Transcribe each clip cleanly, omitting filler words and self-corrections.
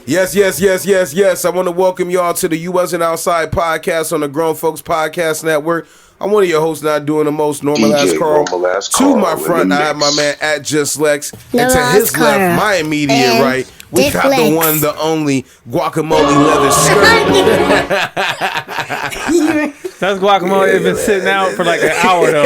Yes. I want to welcome y'all to the You Wasn't Outside podcast on the Grown Folks Podcast Network. I'm one of your hosts, not doing the most, normal ass Carl. To my front, I have my man at Just Lex. And to his left, my immediate right, we got the one, the only guacamole leather skirt. That's guacamole. It's been sitting out for like an hour though.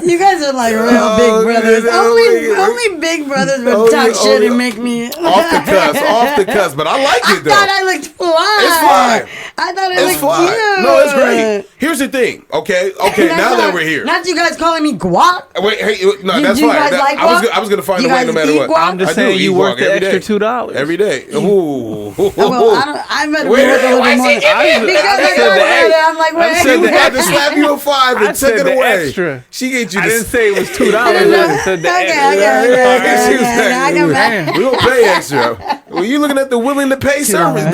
You guys are like real big brothers. Only big brothers would talk shit and make me off the cuss. But I like it though. I thought I looked fly. It's fly. I thought I looked cute. No, it's great. Here's the thing. Okay. Now that we're here, not you guys calling me guac. Wait, hey, no, that's fine. Like I was gonna find a way no matter what. I'm just saying you worth the extra $2 every day. Ooh. Well, I'm gonna be worth a little bit more. I'm like, wait. She was about to slap you a $5 and took it away. Extra. She gave you. I didn't say it was $2. I said the extra. We don't pay extra. Well, you looking at the willing to pay service.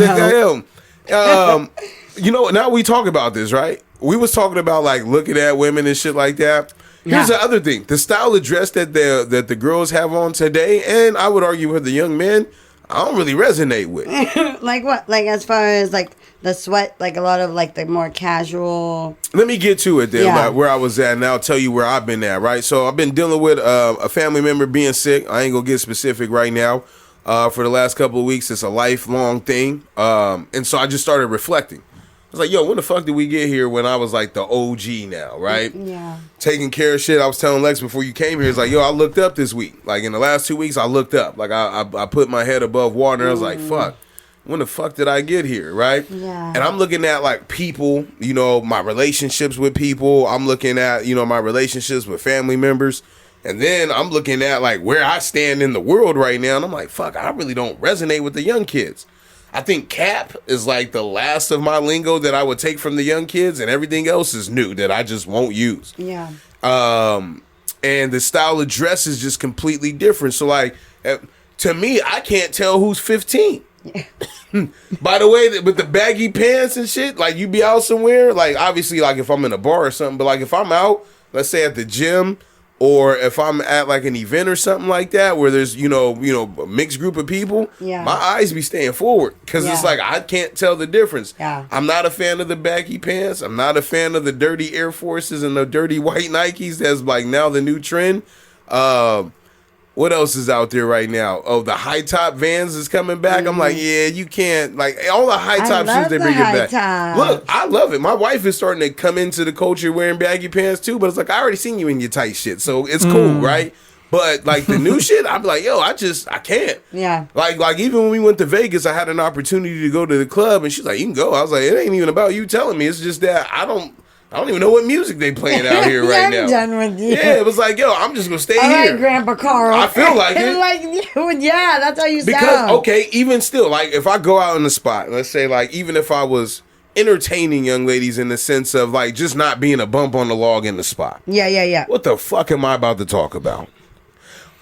You know, now we talk about this, right? We was talking about like looking at women and shit like that. Here's the other thing: the style of dress that the girls have on today, and I would argue with the young men, I don't really resonate with. Like what? Like as far as like the sweat, like a lot of like the more casual. Let me get to it then, like where I was at, and I'll tell you where I've been at. Right, so I've been dealing with a family member being sick. I ain't gonna get specific right now. For the last couple of weeks, it's a lifelong thing, and so I just started reflecting. I was like, yo, when the fuck did we get here when I was like the OG now, right? Yeah. Taking care of shit. I was telling Lex before you came here, it's like, yo, I looked up this week. Like in the last 2 weeks, I looked up. Like I put my head above water and I was like, fuck, when the fuck did I get here, right? Yeah. And I'm looking at like people, you know, my relationships with people. I'm looking at, you know, my relationships with family members. And then I'm looking at like where I stand in the world right now. And I'm like, fuck, I really don't resonate with the young kids. I think cap is like the last of my lingo that I would take from the young kids, and everything else is new that I just won't use. Yeah. And the style of dress is just completely different. So like, to me, I can't tell who's 15. By the way, with the baggy pants and shit, like you be out somewhere, like obviously like if I'm in a bar or something, but like if I'm out, let's say at the gym, or if I'm at like an event or something like that where there's, you know, a mixed group of people, my eyes be staying forward because it's like I can't tell the difference. Yeah. I'm not a fan of the baggy pants. I'm not a fan of the dirty Air Forces and the dirty white Nikes. That's like now the new trend. What else is out there right now? Oh, the high top Vans is coming back. I'm like, yeah, you can't, like all the high top shoes they bring it back. Look, I love it. My wife is starting to come into the culture wearing baggy pants too, but it's like I already seen you in your tight shit, so it's cool, right? But like the new shit, I'm like, yo, I can't. Yeah. Like even when we went to Vegas, I had an opportunity to go to the club, and she's like, you can go. I was like, it ain't even about you telling me. It's just that I don't even know what music they playing out here right now. I'm done with you. Yeah, it was like, yo, I'm just gonna stay here. All right, Grandpa Carl. I feel like it. Yeah, that's how you because, sound. okay, even still, like if I go out in the spot, let's say like even if I was entertaining young ladies in the sense of like just not being a bump on the log in the spot. Yeah. What the fuck am I about to talk about?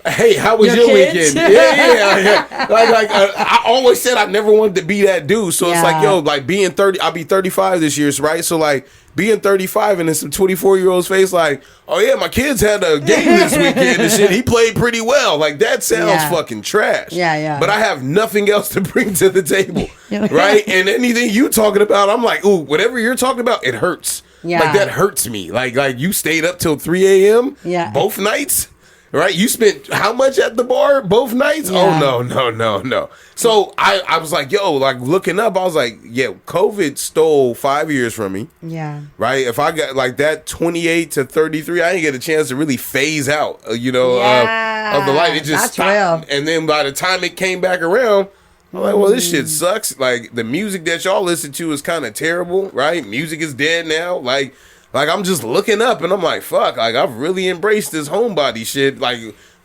Hey, how was your kids? weekend? Yeah. I always said I never wanted to be that dude. So it's like, yo, like being 30, I'll be 35 this year, right? So like being 35 and in some 24-year-old's face, like, oh yeah, my kids had a game this weekend and shit. He played pretty well. Like that sounds fucking trash. Yeah. But I have nothing else to bring to the table, right? And anything you talking about, I'm like, ooh, whatever you're talking about, it hurts. Yeah. Like that hurts me. Like you stayed up till 3 a.m. Both nights. Right, you spent how much at the bar both nights? Yeah. Oh no. So I was like, yo, like looking up, I was like, yeah, COVID stole 5 years from me. Yeah. Right. If I got like that 28 to 33, I didn't get a chance to really phase out, of the life. It just stopped. Real. And then by the time it came back around, I'm like, well, this shit sucks. Like the music that y'all listen to is kind of terrible. Right. Music is dead now. Like I'm just looking up and I'm like, fuck, like I've really embraced this homebody shit. Like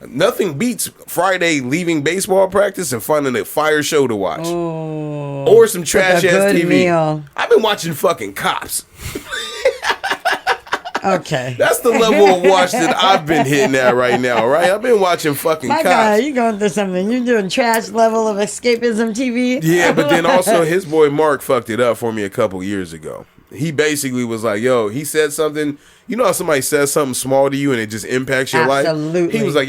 nothing beats Friday leaving baseball practice and finding a fire show to watch. Ooh, or some trash ass TV. Meal. I've been watching fucking Cops. Okay. That's the level of watch that I've been hitting at right now, right? I've been watching fucking Cops. God, you going through something. You're doing trash level of escapism TV. Yeah, but then also his boy Mark fucked it up for me a couple years ago. He basically was like, yo, he said something. you know how somebody says something small to you and it just impacts your life? He was like,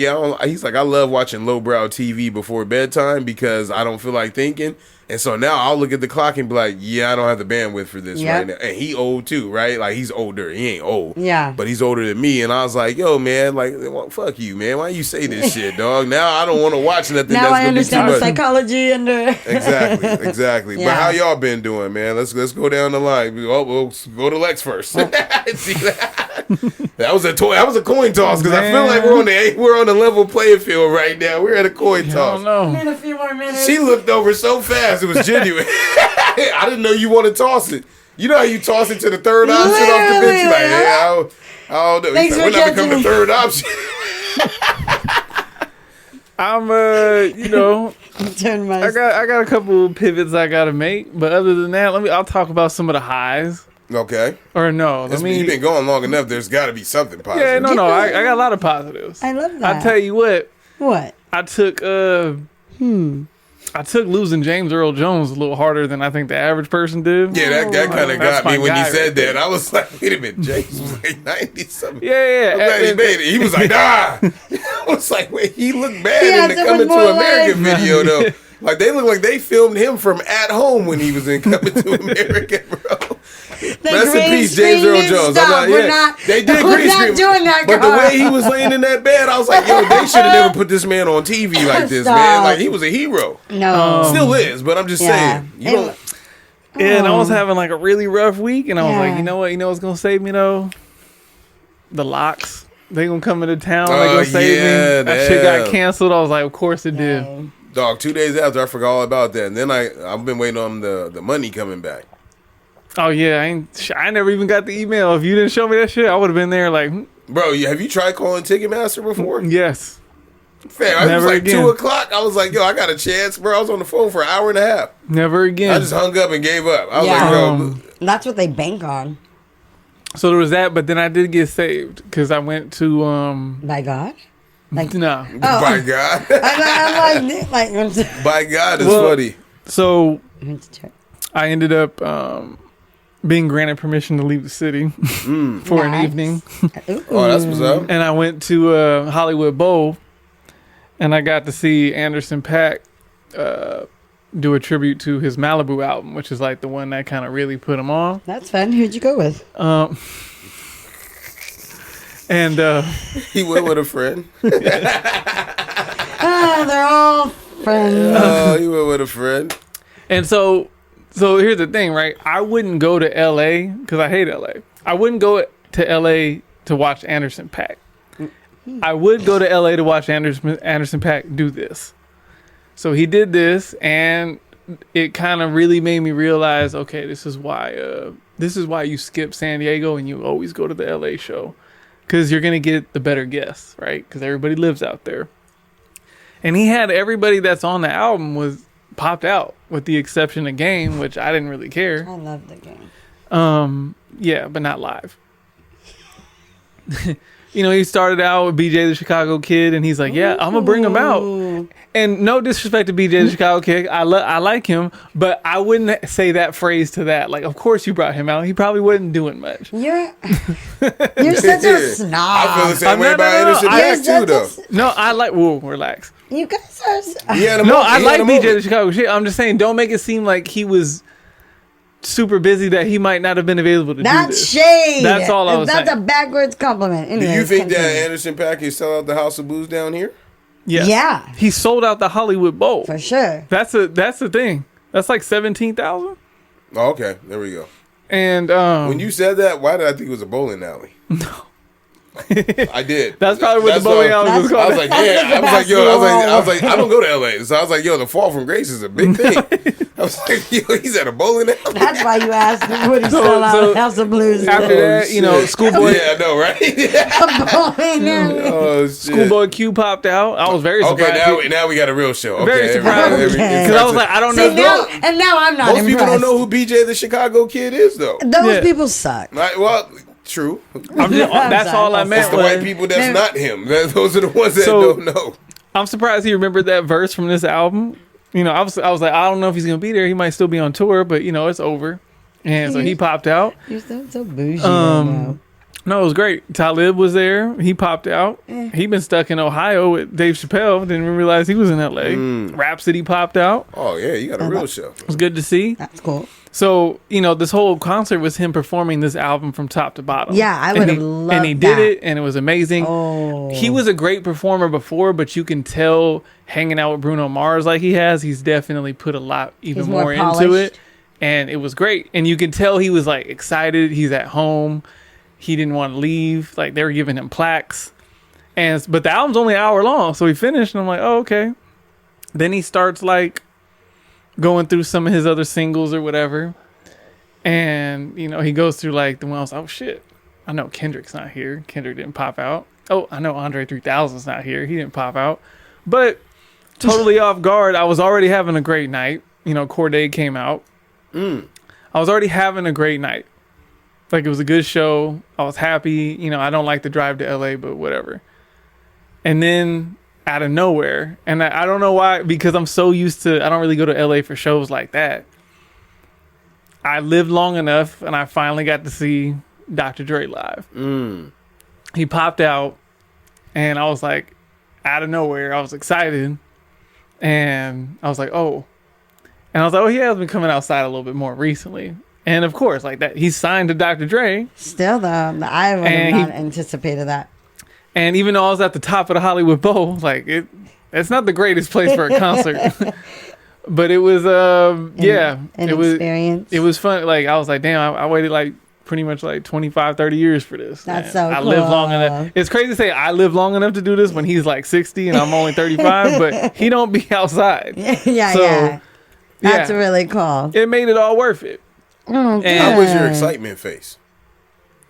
he's like, I love watching lowbrow TV before bedtime because I don't feel like thinking. And so now I'll look at the clock and be like, yeah, I don't have the bandwidth for this right now. And he old too, right? Like, he's older. He ain't old. Yeah. But he's older than me. And I was like, yo, man, like, well, fuck you, man. Why you say this shit, dog? Now I don't want to watch nothing now that's I understand the psychology and Exactly. Yeah. But how y'all been doing, man? Let's go down the line. We'll go to Lex first. See that? That was a coin toss because I feel like we're on a level playing field right now. We're at a coin toss. I don't know. In a few more minutes. She looked over so fast. It was genuine. I didn't know you want to toss it. You know how you toss it to the third option off the bench? Like, I don't know. Like, we're not becoming the third option. I'm I got a couple pivots I gotta make, but other than that, I'll talk about some of the highs. Okay. Or no, you've been going long enough. There's got to be something positive. Yeah, no. I got a lot of positives. I love that. I tell you what. What? I took losing James Earl Jones a little harder than I think the average person did. Yeah, that kind of got me when you said that. I was like, wait a minute, James was like 90-something. Yeah. I'm glad he made it. He was like, nah. I was like, wait, he looked bad in the Coming to America video, though. Like, they look like they filmed him from at home when he was in Coming to America, bro. Rest in peace, James Earl Jones. They did green screen. Doing that, but the way he was laying in that bed, I was like, yo, they should have never put this man on TV like this, man. Like, he was a hero. No. Still is, but I'm just saying. And I was having like a really rough week, and I was like, you know what's going to save me, though? The Locks. They going to come into town. They going to save me. That shit got canceled. I was like, of course it did. Dog, 2 days after, I forgot all about that. And then I've been waiting on the money coming back. Oh, yeah. I never even got the email. If you didn't show me that shit, I would have been there like... Bro, have you tried calling Ticketmaster before? Yes. Fair. It was like again. 2 o'clock. I was like, yo, I got a chance. Bro, I was on the phone for an hour and a half. Never again. I just hung up and gave up. I was like, yo... That's what they bank on. So there was that, but then I did get saved because I went to... By God? Like, no. Oh. By God. I'm like by God is funny. So I ended up being granted permission to leave the city for an evening. Oh, that's what's up. And I went to Hollywood Bowl, and I got to see Anderson .Paak do a tribute to his Malibu album, which is like the one that kind of really put him on. That's fun. Who'd you go with? And he went with a friend. They're all friends. Oh, he went with a friend. And so here's the thing, right? I wouldn't go to LA because I hate LA. I wouldn't go to LA to watch Anderson .Paak. I would go to LA to watch Anderson .Paak do this. So he did this, and it kind of really made me realize, okay, this is why you skip San Diego and you always go to the LA show. Because you're going to get the better guests, right? Because everybody lives out there. And he had everybody that's on the album was popped out, with the exception of Game, which I didn't really care. I love the Game. Yeah, but not live. He started out with BJ the Chicago Kid, and he's like, yeah, I'm going to bring him out. And no disrespect to BJ the Chicago Kid. I like him, but I wouldn't say that phrase to that. Like, of course you brought him out. He probably wasn't doing much. You're such a snob. I feel the same way about Anderson .Paak too, though. No, I like... Whoa, relax. You guys are... I like BJ the Chicago Kid. I'm just saying, don't make it seem like he was super busy that he might not have been available to do this. That's shade. That's all I was saying. That's a backwards compliment. Anyway, do you think that Anderson .Paak is selling out the House of Blues down here? Yes. Yeah. He sold out the Hollywood Bowl. For sure. That's the thing. That's like 17,000. Oh, okay. There we go. And when you said that, why did I think it was a bowling alley? No. I did. That's probably what the bowling alley was called. I was like, yeah. I was like, I don't go to LA. So I was like, yo, the fall from grace is a big thing. I was like, yo, he's at a bowling alley. That's why you asked him what he sell out House of Blues. After that, Schoolboy. Yeah, I know, right? A bowling alley. Oh, shit. Schoolboy Q popped out. I was very surprised. Okay, now we got a real show. Okay, very surprised. Because I was like, I don't know. Now I'm not Most impressed. people don't know who BJ the Chicago Kid is, though. Those people suck. Well... True. That's all I meant. It's the white people that's not him. Those are the ones that don't know. I'm surprised he remembered that verse from this album. I was like, I don't know if he's gonna be there. He might still be on tour, but it's over. And so he popped out. You're so bougie right now. No, it was great. Talib was there. He popped out. He'd been stuck in Ohio with Dave Chappelle. Didn't realize he was in L.A. Rhapsody popped out. Oh, yeah. You got a real show. It was good to see. That's cool. So, this whole concert was him performing this album from top to bottom. Yeah, I would have loved that. And he did it, and it was amazing. Oh. He was a great performer before, but you can tell hanging out with Bruno Mars like he has, he's definitely put a lot even more into it. And it was great. And you can tell he was like excited. He's at home. He didn't want to leave. Like they were giving him plaques. But the album's only an hour long. So he finished and I'm like, oh, okay. Then he starts like going through some of his other singles or whatever. And, he goes through like the ones, oh shit. I know Kendrick's not here. Kendrick didn't pop out. Oh, I know Andre 3000's not here. He didn't pop out. But totally off guard. I was already having a great night. Corday came out. I was already having a great night. Like, it was a good show. I was happy. I don't like to drive to LA, but whatever. And then out of nowhere, and I don't know why, because I'm so used to, I don't really go to LA for shows like that. I lived long enough, and I finally got to see Dr. Dre live. He popped out, and I was like, out of nowhere, I was excited. And I was like, oh. And I was like, oh, he has been coming outside a little bit more recently. And of course, like that, he's signed to Dr. Dre. Still, though, I would have not anticipated that. And even though I was at the top of the Hollywood Bowl, like it's not the greatest place for a concert. But it was, an experience. It was fun. Like I was like, damn, I waited like pretty much like 25, 30 years for this. That's so cool. I lived long enough. It's crazy to say I lived long enough to do this when he's like 60 and I'm only 35, but he don't be outside. Yeah. That's really cool. It made it all worth it. How was your excitement face?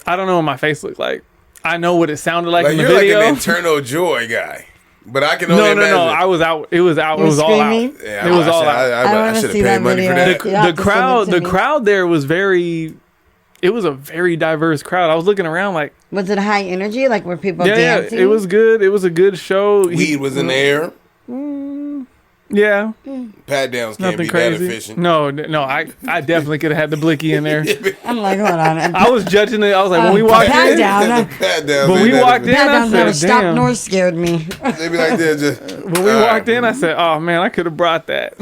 I don't know what my face looked like. I know what it sounded like in the you're video. Like an internal joy guy. But I can only imagine. No. I was out. It was out. It was all out. Yeah, it was all out. I should have paid money for that. The crowd there was very. It was a very diverse crowd. I was looking around like. Was it high energy? Like were people dancing? Yeah, it was good. It was a good show. Weed was in the air. Yeah. Pat downs can't be crazy. that efficient. No. I definitely could have had the blicky in there. I'm like, hold on. I was judging it. I was like, when we walked in. When we walked in, I said, Stop damn. North scared me. They be like that. Just when we walked in, I said, oh man, I could have brought that.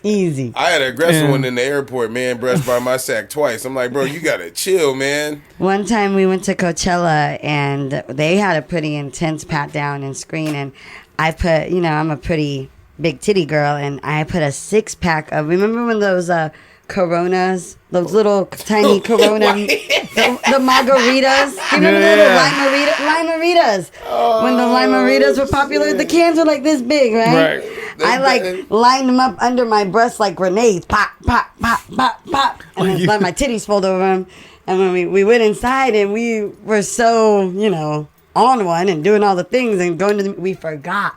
Easy. I had an aggressive one in the airport, man, brushed by my sack twice. I'm like, bro, you gotta chill, man. One time we went to Coachella and they had a pretty intense pat down and screen, and I put, I'm a pretty big titty girl, and I put a 6-pack of, remember when those Coronas, those little tiny Corona, the margaritas. Do you remember the little lime-maritas? Oh, when the lime-maritas were popular, the cans were like this big, right? I lined them up under my breast like grenades. Pop, pop, pop, pop, pop. And then let my titties fold over them. And when we went inside and we were so, on one and doing all the things and going to we forgot.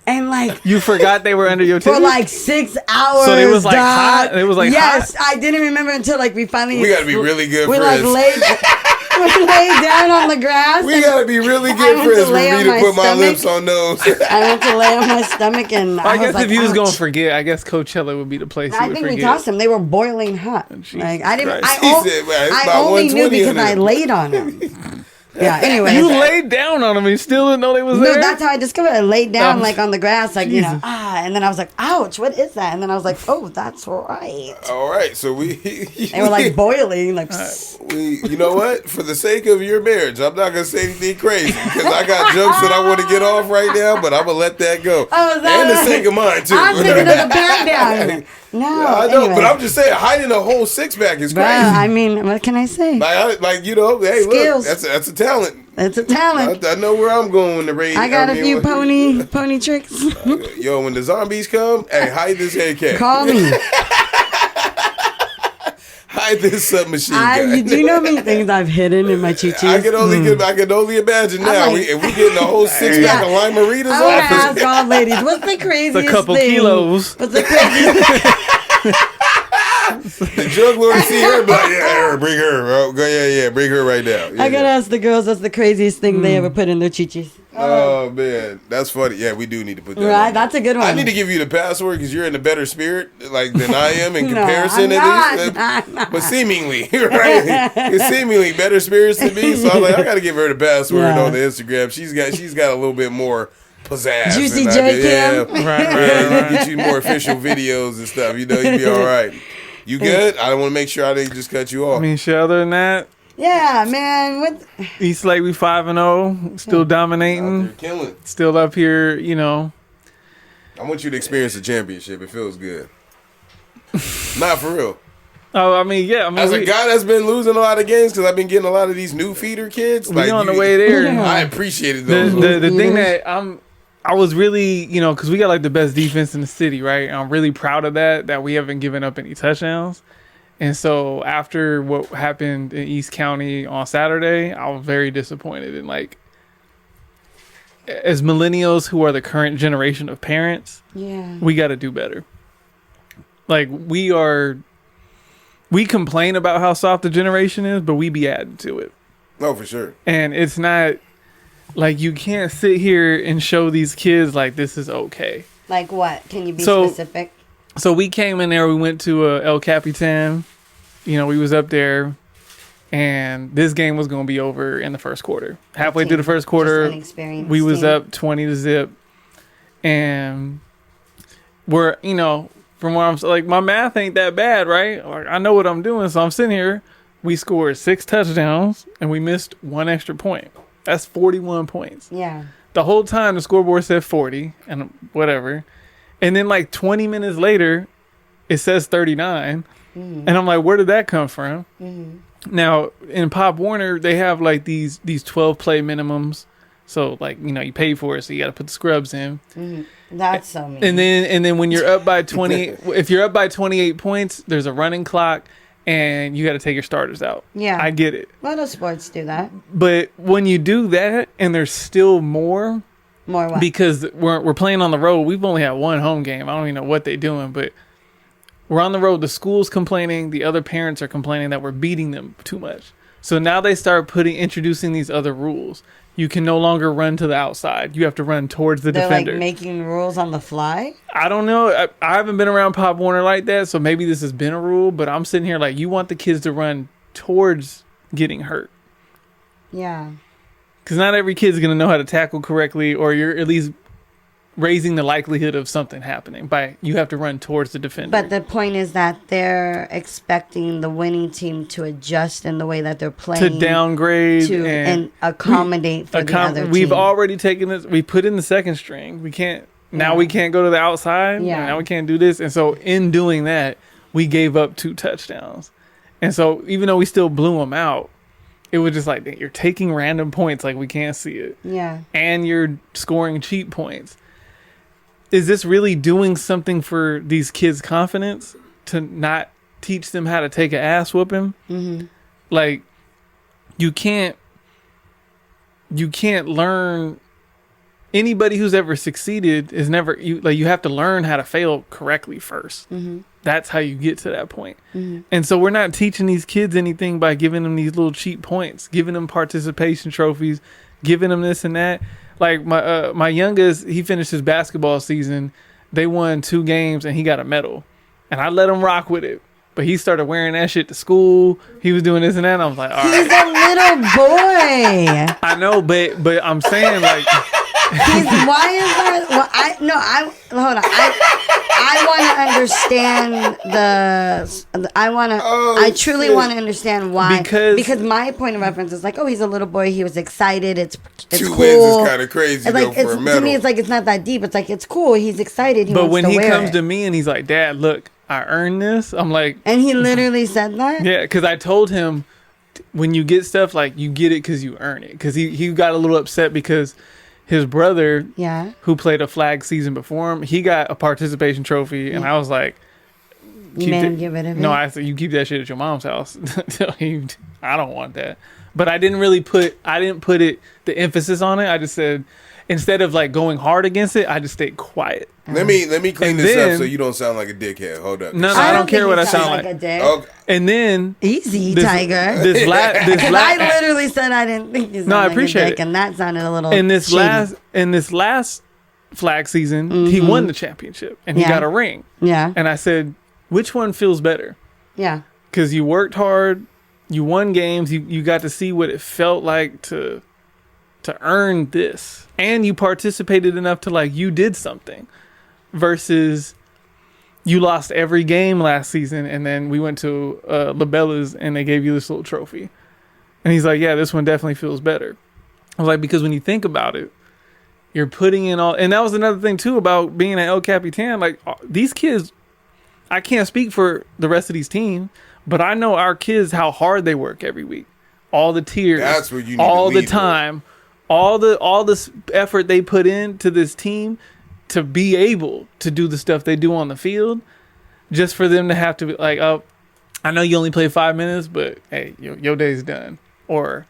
And like you forgot they were under your titties? For like 6 hours. So it was like hot? It was like yes, hot? I didn't remember until like we finally. We gotta be really good we friends. We laid down on the grass. We gotta be really good friends for me to put my lips on those. I went to lay on my stomach and I guess was if you was ouch. gonna forget, I guess Coachella would be the place. I think we tossed them. They were boiling hot. Like I didn't. I I only knew because I laid on them. Yeah, anyway. You laid down on them and you still didn't know they was there? No, that's how I discovered it. I laid down like on the grass, like, and then I was like, ouch, what is that? And then I was like, oh, that's right. All right, so they were like boiling, like. You know what? For the sake of your marriage, I'm not going to say anything crazy because I got jokes that I want to get off right now, but I'm going to let that go. Oh, and the sake of mine, too. I'm thinking of the back down. No, yeah, I know, anyway. But I'm just saying, hiding a whole 6-pack is crazy. I mean, what can I say? Hey, skills. Look, that's a talent. It's a talent. I know where I'm going when the raid. I got a few pony tricks. Yo, when the zombies come, hey, hide this AK. Call me. Hide this submachine gun. Do you know how many things I've hidden in my choo-choos? I can only imagine now. If we getting a whole 6-pack of lime-maritas I want to ask all ladies, what's the craziest thing? It's a couple kilos. What's the craziest The drug lord see her, but yeah, bring her. Bro. Yeah, bring her right now. Yeah, I gotta ask the girls. That's the craziest thing they ever put in their chichis. Oh man, that's funny. Yeah, we do need to put that. Right, on. that's a good one. I need to give you the password because you're in a better spirit, like than I am in comparison at least. But seemingly, right? It's seemingly better spirits than me. So I'm like, I got to give her the password on the Instagram. She's got a little bit more pizzazz. Juicy J Cam. Right. Get you more official videos and stuff. You'd be all right. You good? I want to make sure I didn't just cut you off. I mean, shit, other than that. Yeah, man. What? East Lake, we 5-0, still dominating, killing, still up here. I want you to experience the championship. It feels good. Not for real. Oh, I mean, yeah. As a guy that's been losing a lot of games because I've been getting a lot of these new feeder kids. We on the way there. I appreciated those. The thing that I was really, because we got like the best defense in the city, right? And I'm really proud of that we haven't given up any touchdowns. And so after what happened in East County on Saturday, I was very disappointed. And like, as millennials who are the current generation of parents, we got to do better. Like we complain about how soft the generation is, but we be adding to it. Oh, for sure. And it's not like you can't sit here and show these kids like this is okay. Like what? Can you be specific? So we came in there, we went to El Capitan, we was up there, and this game was going to be over in the first quarter. Halfway through the first quarter, we was up 20-0, and we're, from where I'm, like, my math ain't that bad, right? Like, I know what I'm doing, so I'm sitting here, we scored 6 touchdowns, and we missed 1 extra point. That's 41 points. Yeah. The whole time, the scoreboard said 40, and whatever. And then like 20 minutes later, it says 39. And I'm like, where did that come from? Now, in Pop Warner, they have like these 12 play minimums. So like, you pay for it, so you got to put the scrubs in. That's so mean. And then when you're up by 20, if you're up by 28 points, there's a running clock and you got to take your starters out. Yeah. I get it. A lot of sports do that. But when you do that and there's still more what? Because we're playing on the road. We've only had 1 home game. I don't even know what they're doing, but we're on the road. The school's complaining. The other parents are complaining that we're beating them too much. So now they start introducing these other rules. You can no longer run to the outside. You have to run towards the defender. They're like making rules on the fly? I don't know. I haven't been around Pop Warner like that, so maybe this has been a rule, but I'm sitting here like, you want the kids to run towards getting hurt. Yeah. Because not every kid's going to know how to tackle correctly, or you're at least raising the likelihood of something happening by you have to run towards the defender. But the point is that they're expecting the winning team to adjust in the way that they're playing. To downgrade and accommodate for the other team. We've already taken this. We put in the second string. We can't. Now we can't go to the outside. Yeah. Now we can't do this. And so in doing that, we gave up 2 touchdowns. And so even though we still blew them out, it was just like, you're taking random points like we can't see it. Yeah. And you're scoring cheap points. Is this really doing something for these kids' confidence to not teach them how to take an ass whooping? Mm-hmm. Like, you can't learn. Anybody who's ever succeeded is never, you have to learn how to fail correctly first. Mm-hmm. That's how you get to that point. Mm-hmm. And so we're not teaching these kids anything by giving them these little cheap points, giving them participation trophies, giving them this and that. Like my youngest, he finished his basketball season. They won 2 games and he got a medal. And I let him rock with it. But he started wearing that shit to school. He was doing this and that. And I was like, all right. He's a little boy. I know, but I'm saying like... Why is that? Well, hold on. I truly want to understand why. Because my point of reference is like, oh, he's a little boy. He was excited. It's 2 cool. wins is kind of crazy like, for a medal. To me, it's like, it's not that deep. It's like, it's cool. He's excited. But when he comes to me and he's like, Dad, look, I earned this. I'm like... And he literally said that? Yeah, because I told him, when you get stuff, like, you get it because you earn it. Because he got a little upset because... His brother, who played a flag season before him, he got a participation trophy, and I was like, "You made him give it to me." No, I said, "You keep that shit at your mom's house." I don't want that. But I didn't put the emphasis on it. I just said, instead of like going hard against it, I just stayed quiet. Let me clean this up so you don't sound like a dickhead. Hold up. No, I don't care what I sound like. A dick. Okay. And then easy, Tiger. This I literally said I didn't think you sounded I appreciate like a dick, it. and that sounded a little. In this last flag season, he won the championship and he got a ring. Yeah. And I said, which one feels better? Yeah. Because you worked hard, you won games, you got to see what it felt like to earn this, and you participated enough to like you did something, versus you lost every game last season and then we went to Labella's and they gave you this little trophy. And he's like, yeah, this one definitely feels better. I was like, because when you think about it, you're putting in all, and that was another thing too about being an El Capitan. Like these kids, I can't speak for the rest of these teams, but I know our kids, how hard they work every week. All the tears, that's what you need all to the time, all the effort they put into this team to be able to do the stuff they do on the field, just for them to have to be like, oh, I know you only play 5 minutes, but hey, your day's done. Or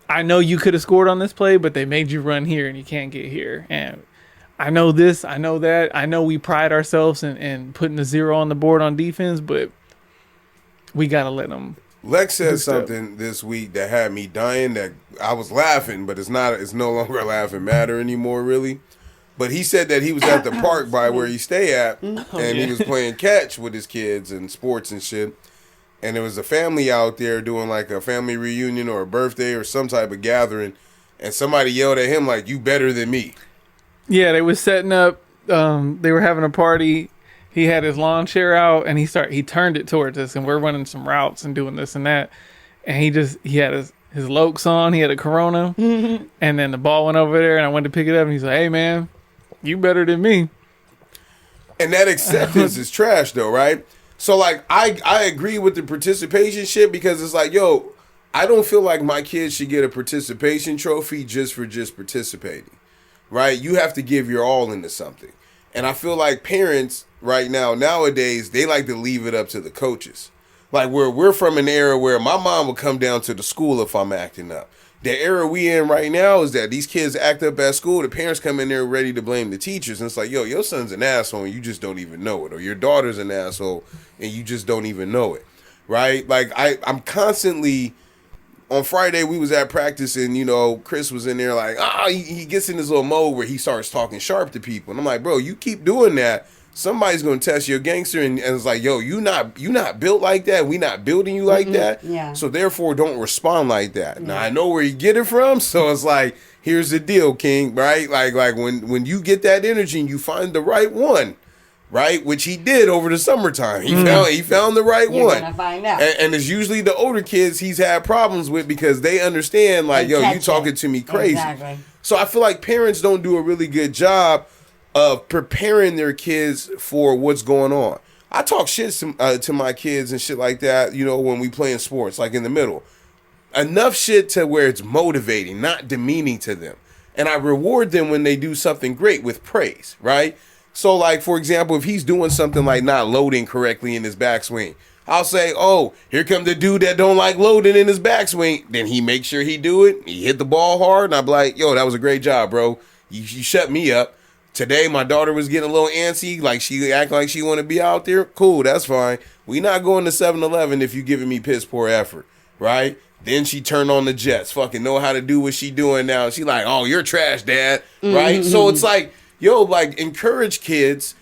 I know you could have scored on this play, but they made you run here and you can't get here. And I know this, I know that. I know we pride ourselves in putting the 0 on the board on defense, but we got to let them. Lex said something this week that had me dying, that I was laughing, but it's no longer a laughing matter anymore, really. But he said that he was at the park by where he stay at, and he was playing catch with his kids and sports and shit. And there was a family out there doing like a family reunion or a birthday or some type of gathering, and somebody yelled at him like, "You better than me." Yeah, they was setting up. They were having a party. He had his lawn chair out, and he turned it towards us, and we're running some routes and doing this and that. And he had his Lokes on. He had a Corona, and then the ball went over there, and I went to pick it up, and he's like, "Hey, man, you better than me." And that acceptance is trash, though, right? So, like, I agree with the participation shit, because it's like, yo, I don't feel like my kids should get a participation trophy just for participating, right? You have to give your all into something. And I feel like parents right now, nowadays, they like to leave it up to the coaches. Like, we're from an era where my mom would come down to the school if I'm acting up. The era we in right now is that these kids act up at school. The parents come in there ready to blame the teachers. And it's like, yo, your son's an asshole and you just don't even know it. Or your daughter's an asshole and you just don't even know it. Right? Like, I'm constantly... On Friday, we was at practice, and, you know, Chris was in there like, he gets in this little mode where he starts talking sharp to people. And I'm like, bro, you keep doing that, somebody's going to test your gangster. And it's like, yo, you not built like that. We not building you like that. Yeah. So therefore, don't respond like that. Yeah. Now, I know where you get it from. So it's like, here's the deal, King, right? Like when you get that energy and you find the right one, right, which he did over the summertime. He found the right You're one. gonna find out. And it's usually the older kids he's had problems with, because they understand, like, yo, you talking to me crazy. Exactly. So I feel like parents don't do a really good job of preparing their kids for what's going on. I talk shit to my kids and shit like that, you know, when we play in sports, like in the middle. Enough shit to where it's motivating, not demeaning to them. And I reward them when they do something great with praise, right? So, like, for example, if he's doing something like not loading correctly in his backswing, I'll say, oh, here come the dude that don't like loading in his backswing. Then he makes sure he do it. He hit the ball hard. And I'm like, yo, that was a great job, bro. You shut me up. Today, my daughter was getting a little antsy. Like, she act like she want to be out there. Cool, that's fine. We not going to 7-Eleven if you giving me piss poor effort, right? Then she turned on the Jets. Fucking know how to do what she doing now. She like, oh, you're trash, Dad. Right? Mm-hmm. So it's like, yo, like, encourage kids.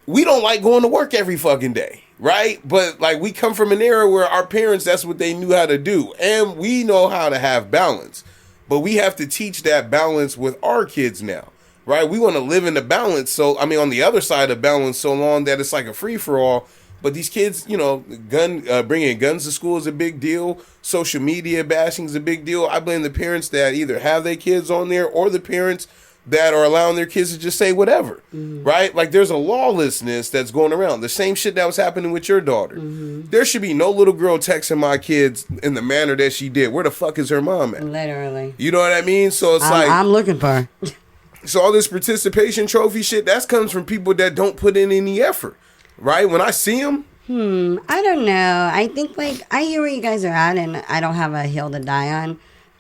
We don't like going to work every fucking day, right? But, like, we come from an era where our parents, that's what they knew how to do. And we know how to have balance. But we have to teach that balance with our kids now, right? We want to live in the balance. So, I mean, on the other side of balance so long that it's like a free-for-all. But these kids, you know, bringing guns to school is a big deal. Social media bashing is a big deal. I blame the parents that either have their kids on there or the parents that are allowing their kids to just say whatever, right? Like, there's a lawlessness that's going around. The same shit that was happening with your daughter. There should be no little girl texting my kids in the manner that she did. Where the fuck is her mom at? Literally. You know what I mean? So it's I'm looking for her. So all this participation trophy shit, that comes from people that don't put in any effort, right? When I see them. I don't know. I think, like, I hear where you guys are at, and I don't have a hill to die on.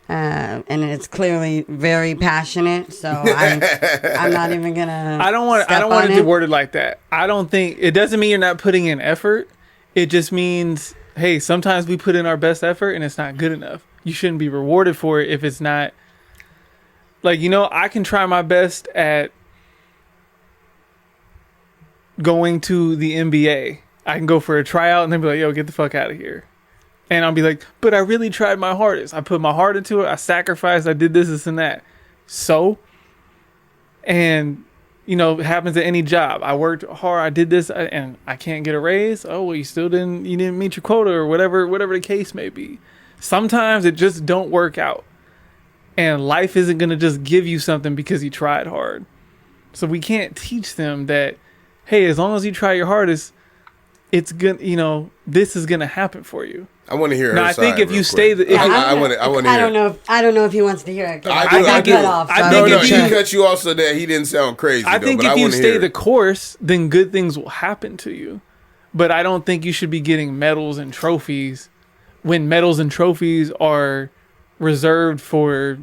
and it's clearly very passionate. So I'm not even gonna. I don't want it to word it like that. I don't think it doesn't mean you're not putting in effort. It just means, hey, sometimes we put in our best effort and it's not good enough. You shouldn't be rewarded for it if it's not. Like, I can try my best at going to the NBA. I can go for a tryout and then be like, yo, get the fuck out of here. And I'll be like, but I really tried my hardest. I put my heart into it. I sacrificed. I did this and that. So, and, it happens at any job. I worked hard. I did this and I can't get a raise. Oh, well, you didn't meet your quota or whatever the case may be. Sometimes it just don't work out. And life isn't going to just give you something because you tried hard. So we can't teach them that, hey, as long as you try your hardest, it's good. This is going to happen for you. I want to hear. No, I think if you stay, I want to hear. I don't know if he wants to hear it. I got cut off. He cut you off so that he didn't sound crazy. I think if you stay the course, then good things will happen to you. But I don't think you should be getting medals and trophies when medals and trophies are reserved for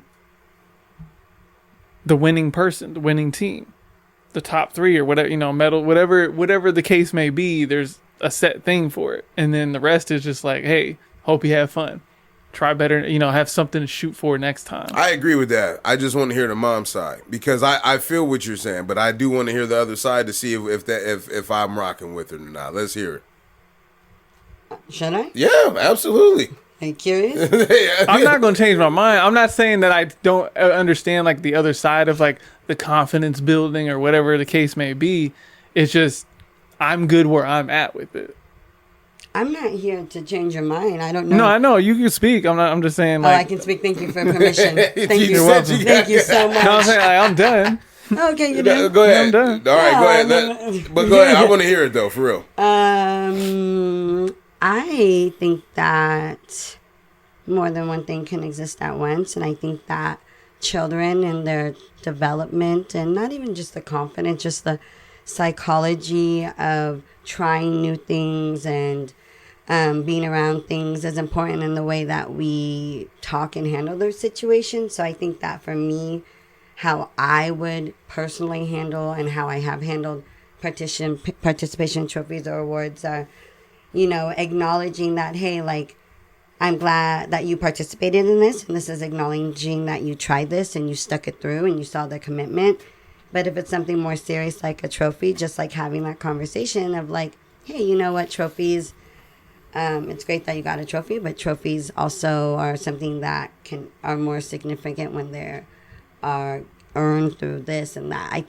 the winning person, the winning team, the top 3 or whatever. Medal, whatever the case may be. There's a set thing for it, and then the rest is just like, hey, hope you have fun, try better, have something to shoot for next time. I agree with that. I just want to hear the mom side because I feel what you're saying, but I do want to hear the other side to see if I'm rocking with it or not. Let's hear it. Should I? Yeah, absolutely. Are you curious? I'm not going to change my mind. I'm not saying that I don't understand like the other side of like the confidence building or whatever the case may be. It's just I'm good where I'm at with it. I'm not here to change your mind. I don't know. No, I know you can speak. I'm just saying. Like, I can speak. Thank you for permission. Thank you. Thank you so much. No, I'm saying I'm done. Okay, you done? Go ahead. I'm done. All right, go ahead. But go ahead. I want to hear it though, for real. I think that more than one thing can exist at once, and I think that children and their development, and not even just the confidence, just the psychology of trying new things and being around things is important in the way that we talk and handle those situations. So I think that for me, how I would personally handle and how I have handled participation trophies or awards are, acknowledging that, hey, like, I'm glad that you participated in this, and this is acknowledging that you tried this and you stuck it through and you saw the commitment. But if it's something more serious like a trophy, just like having that conversation of like, hey, you know what, trophies, it's great that you got a trophy, but trophies also are something that are more significant when they are earned through this and that. I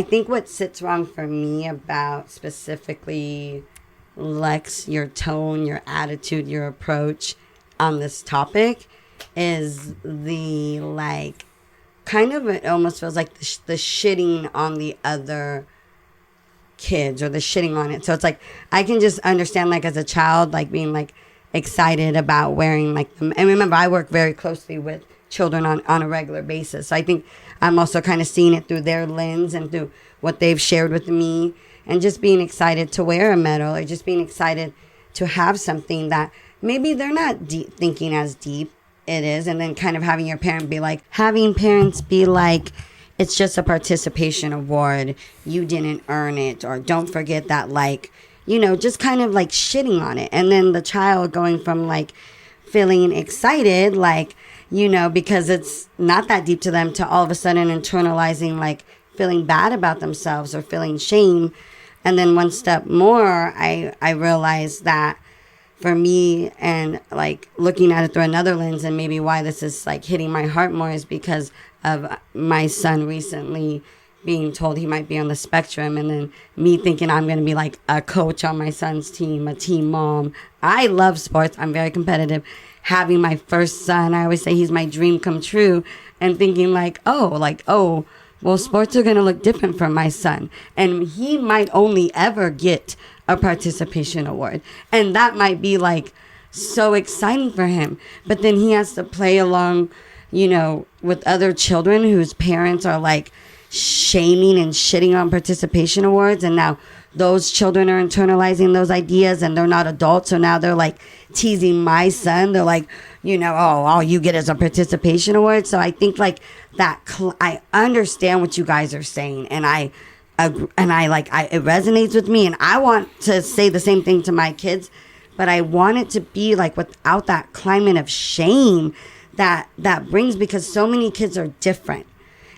think what sits wrong for me about specifically Lex, your tone, your attitude, your approach on this topic is the like, kind of, it almost feels like the shitting on the other kids or the shitting on it. So it's like, I can just understand like as a child, like being like excited about wearing like them. And remember, I work very closely with children on a regular basis. So I think I'm also kind of seeing it through their lens and through what they've shared with me, and just being excited to wear a medal or just being excited to have something that maybe they're not thinking as deep it is, and then kind of having parents be like, it's just a participation award, you didn't earn it, or don't forget that, like, just kind of like shitting on it. And then the child going from like feeling excited, like, because it's not that deep to them, to all of a sudden internalizing like feeling bad about themselves or feeling shame. And then one step more, I realized that for me, and like looking at it through another lens, and maybe why this is like hitting my heart more, is because of my son recently being told he might be on the spectrum, and then me thinking I'm going to be like a coach on my son's team, a team mom. I love sports. I'm very competitive. Having my first son, I always say he's my dream come true, and thinking like, oh, well, sports are going to look different for my son, and he might only ever get a participation award, and that might be like so exciting for him. But then he has to play along, with other children whose parents are like, shaming and shitting on participation awards, and now those children are internalizing those ideas, and they're not adults, so now they're like teasing my son. They're like, oh, all you get is a participation award. So I think like that I understand what you guys are saying, and it resonates with me, and I want to say the same thing to my kids, but I want it to be like without that climate of shame that brings, because so many kids are different.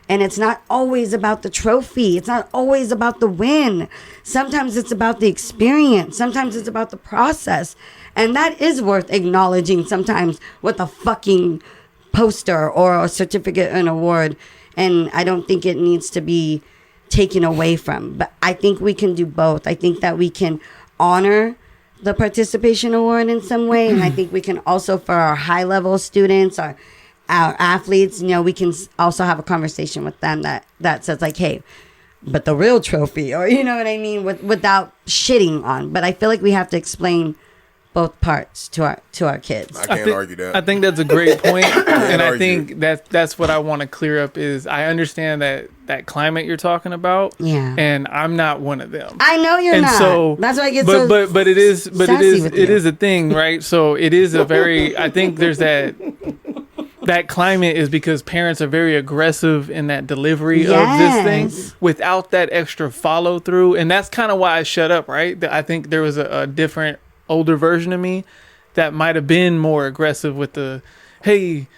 And it's not always about the trophy. It's not always about the win. Sometimes it's about the experience. Sometimes it's about the process. And that is worth acknowledging sometimes with a fucking poster or a certificate, an award. And I don't think it needs to be taken away from. But I think we can do both. I think that we can honor the participation award in some way. And I think we can also, for our high-level students, our athletes, we can also have a conversation with them that says like, hey, but the real trophy, or you know what I mean, without shitting on. But I feel like we have to explain both parts to our kids. I can't argue that. I think that's a great point. And I think that's what I want to clear up is I understand that climate you're talking about. Yeah. And I'm not one of them. I know you're not. So that's why I get so but it is a thing, right? So it is a very I think there's that climate is because parents are very aggressive in that delivery of this thing without that extra follow through. And that's kind of why I shut up, right? I think there was a different older version of me that might have been more aggressive with the, hey,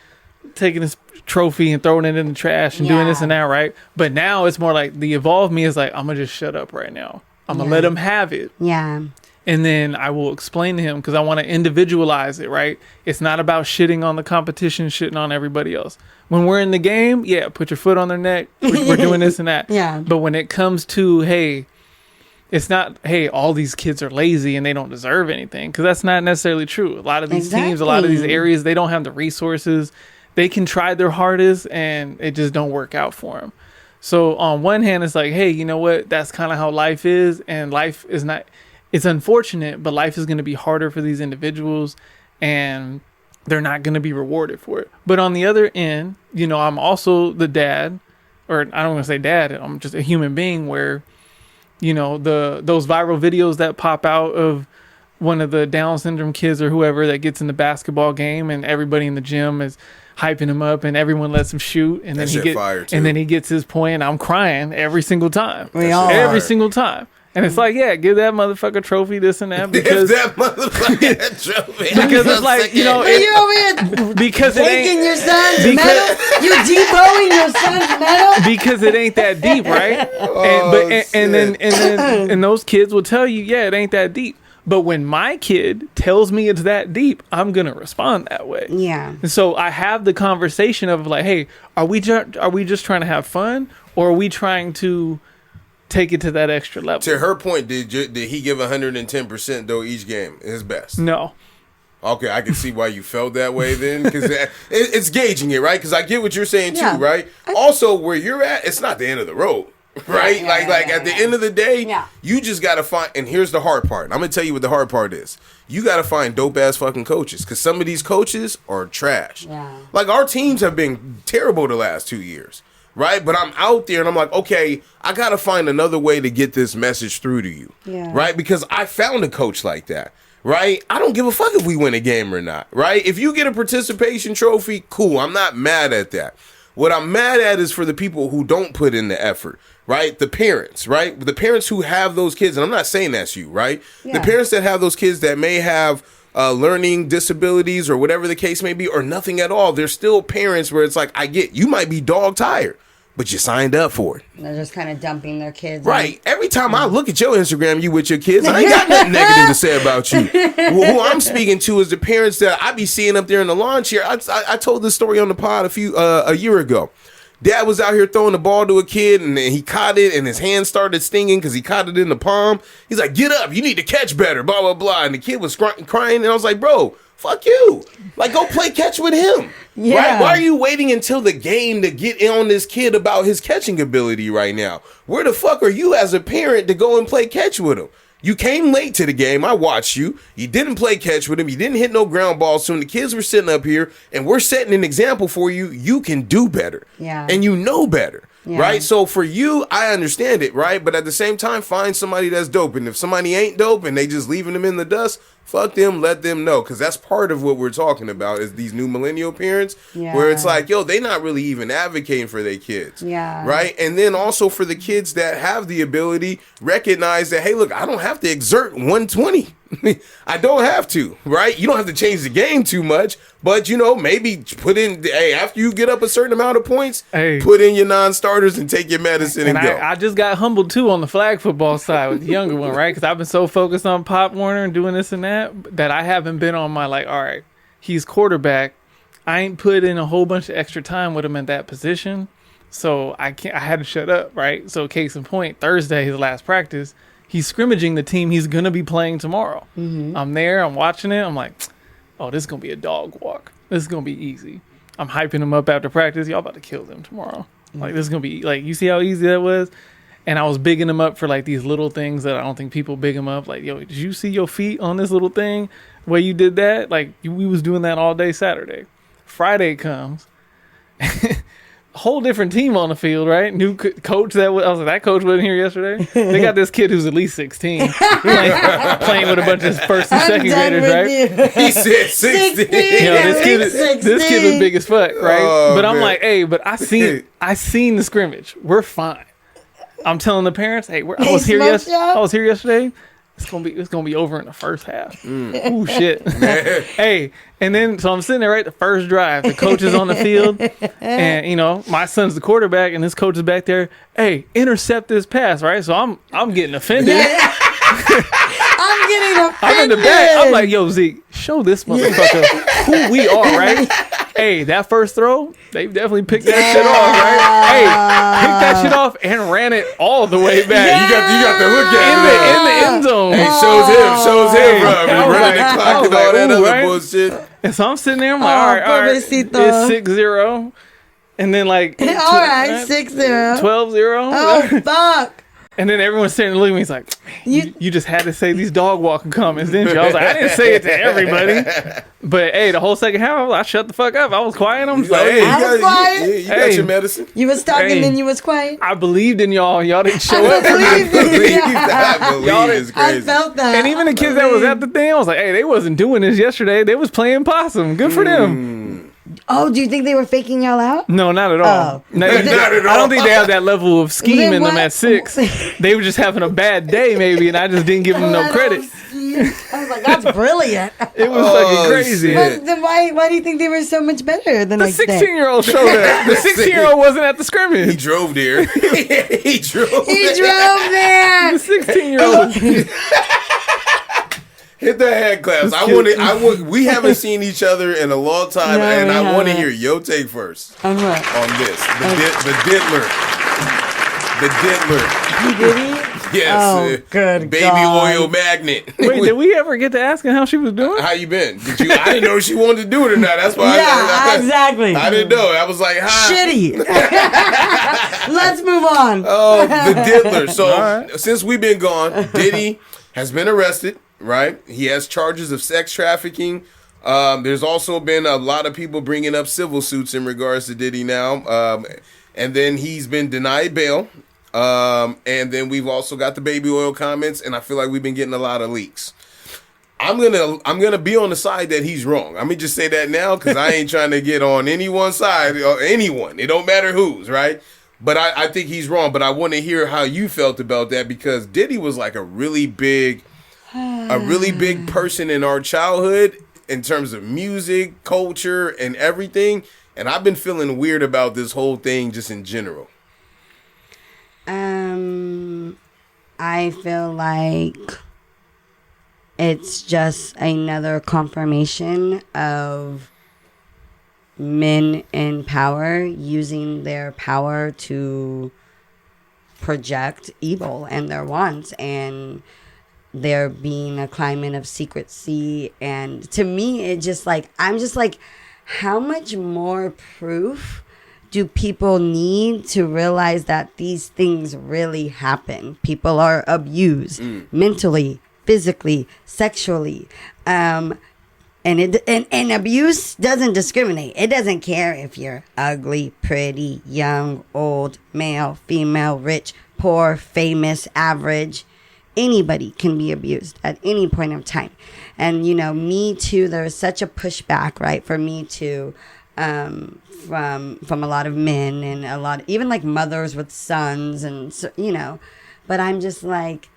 taking this trophy and throwing it in the trash and doing this and that, right? But now it's more like the evolved me is like, I'm going to just shut up right now. I'm going to let him have it. Yeah. And then I will explain to him because I want to individualize it, right? It's not about shitting on the competition, shitting on everybody else. When we're in the game, put your foot on their neck. We're doing this and that. Yeah. But when it comes to, hey, it's not, hey, all these kids are lazy and they don't deserve anything. Because that's not necessarily true. A lot of these teams, a lot of these areas, they don't have the resources. They can try their hardest and it just don't work out for them. So on one hand, it's like, hey, you know what? That's kind of how life is. And life is not... It's unfortunate, but life is going to be harder for these individuals and they're not going to be rewarded for it. But on the other end, I'm also the dad, or I don't want to say dad, I'm just a human being where, those viral videos that pop out of one of the Down syndrome kids or whoever that gets in the basketball game and everybody in the gym is hyping him up and everyone lets him shoot and then he gets his point and I'm crying every single time. Every single time. And it's like, give that motherfucker trophy, this and that. Because that motherfucker trophy. Because it's like, you're over here because it ain't your son's medal. You depoing your son's medal. Because it ain't that deep, right? And those kids will tell you, it ain't that deep. But when my kid tells me it's that deep, I'm gonna respond that way. Yeah. And so I have the conversation of like, hey, are we just trying to have fun, or are we trying to take it to that extra level? To her point, did he give 110% though each game, his best? No. Okay, I can see why you felt that way then, because it's gauging it, right? Because I get what you're saying too, right? Also, where you're at, it's not the end of the road, right? At the end of the day, you just got to find, and here's the hard part. I'm going to tell you what the hard part is. You got to find dope-ass fucking coaches, because some of these coaches are trash. Yeah. Like, our teams have been terrible the last 2 years. Right? But I'm out there and I'm like, okay, I got to find another way to get this message through to you. Yeah. Right? Because I found a coach like that. Right? I don't give a fuck if we win a game or not. Right? If you get a participation trophy, cool. I'm not mad at that. What I'm mad at is for the people who don't put in the effort. Right? The parents. Right? The parents who have those kids. And I'm not saying that's you. Right? Yeah. The parents that have those kids that may have learning disabilities or whatever the case may be, or nothing at all. They're still parents where it's like, I get, you might be dog tired, but you signed up for it. They're just kind of dumping their kids. Right. Every time I look at your Instagram, you with your kids, I ain't got nothing negative to say about you. Who I'm speaking to is the parents that I be seeing up there in the lawn chair. I told this story on the pod a year ago. Dad was out here throwing the ball to a kid, and he caught it, and his hand started stinging because he caught it in the palm. He's like, get up, you need to catch better, blah, blah, blah. And the kid was crying, and I was like, bro, fuck you. Like, go play catch with him. Yeah. Right? Why are you waiting until the game to get on this kid about his catching ability right now? Where the fuck are you as a parent to go and play catch with him? You came late to the game. I watched you. You didn't play catch with him. You didn't hit no ground balls. So when the kids were sitting up here and we're setting an example for you, you can do better. Yeah. And you know better. right? So for you, I understand it, right? But at the same time, find somebody that's dope. And if somebody ain't dope and they just leaving them in the dust, fuck them, let them know. Because that's part of what we're talking about is these new millennial parents where it's like, yo, they not really even advocating for their kids. Yeah. Right? And then also for the kids that have the ability, recognize that, hey, look, I don't have to exert 120. I don't have to, right? You don't have to change the game too much, but maybe put in, hey, after you get up a certain amount of points, put in your non-starters and take your medicine and go. I just got humbled too on the flag football side with the younger one, right? Because I've been so focused on Pop Warner and doing this and that I haven't been on my all right, he's quarterback. I ain't put in a whole bunch of extra time with him at that position, so I had to shut up, right? So case in point, Thursday, his last practice, he's scrimmaging the team he's going to be playing tomorrow. Mm-hmm. I'm there. I'm watching it. I'm like, oh, this is going to be a dog walk. This is going to be easy. I'm hyping him up after practice. Y'all about to kill them tomorrow. Mm-hmm. Like, this is going to be, you see how easy that was? And I was bigging him up for, these little things that I don't think people big him up. Like, yo, did you see your feet on this little thing where you did that? We was doing that all day Saturday. Friday comes. Whole different team on the field, right? New coach I was like, that coach wasn't here yesterday. They got this kid who's at least 16 playing with a bunch of first and second graders, right? He said 16. This kid was big as fuck, right? But I'm like, hey, but I seen the scrimmage. We're fine. I'm telling the parents, hey, I was here yesterday. It's gonna be over in the first half. Ooh, shit. Hey, and then so I'm sitting there, right? The first drive, the coach is on the field, and my son's the quarterback, and this coach is back there. Hey, intercept this pass, right? So I'm getting offended. Yeah. I'm getting offended. I'm in the back. I'm like, yo, Zeke, show this motherfucker who we are, right? Hey, that first throw, they definitely picked that shit off, right? Hey, picked that shit off and ran it all the way back. Yeah. You got to look at it in the end zone. Hey, shows him, bro. Running the clock and all that other bullshit. And so I'm sitting there, I'm like, all right, it's 6-0. And then all right, 6-0. 12-0. Oh, fuck. And then everyone's sitting there looking at me. He's like, you just had to say these dog walking comments, didn't you? I was like, I didn't say it to everybody. But hey, the whole second half, I shut the fuck up. I was quiet. I'm like, hey, you got your medicine. You was talking and you was quiet. I believed in y'all. Y'all didn't show up. I believe it's crazy. I felt that. And even the kids that was at the thing, I was like, hey, they wasn't doing this yesterday. They was playing possum. Good for them. Oh, do you think they were faking y'all out? No, not at all. Not at all. I don't think they have that level of scheme in them at 6. They were just having a bad day, maybe, and I just didn't give them no credit. I was like, that's brilliant. It was fucking crazy. But then why do you think they were so much better the next day? The 16-year-old showed up. The 16-year-old wasn't at the scrimmage. He drove there. He drove there. The 16-year-old. Hit that hand claps. We haven't seen each other in a long time, and I want to hear your take first on what? On this. The Diddler. The Diddler. He did it? Yes. Oh, good Baby God. oil magnet. Wait, did we ever get to asking how she was doing? How you been? I didn't know if she wanted to do it or not. That's why exactly. I didn't know. I was like, hi. Shitty. Let's move on. Oh, the Diddler. So, since we've been gone, Diddy has been arrested. Right, he has charges of sex trafficking. There's also been a lot of people bringing up civil suits in regards to Diddy now, and then he's been denied bail. And then we've also got the baby oil comments, and I feel like we've been getting a lot of leaks. I'm gonna be on the side that he's wrong. Let me just say that now because I ain't trying to get on anyone's side or anyone. It don't matter whose, right? But I think he's wrong. But I want to hear how you felt about that because Diddy was like a really big person in our childhood in terms of music, culture, and everything. And I've been feeling weird about this whole thing just in general. I feel like it's just another confirmation of men in power using their power to project evil and their wants, and there being a climate of secrecy. And to me, it just I'm just like, how much more proof do people need to realize that these things really happen? People are abused mentally, physically, sexually. And abuse doesn't discriminate. It doesn't care if you're ugly, pretty, young, old, male, female, rich, poor, famous, average. Anybody can be abused at any point of time. And, you know, Me Too, there was such a pushback, right, for Me Too from a lot of men and a lot, even like mothers with sons and, you know. But I'm just like,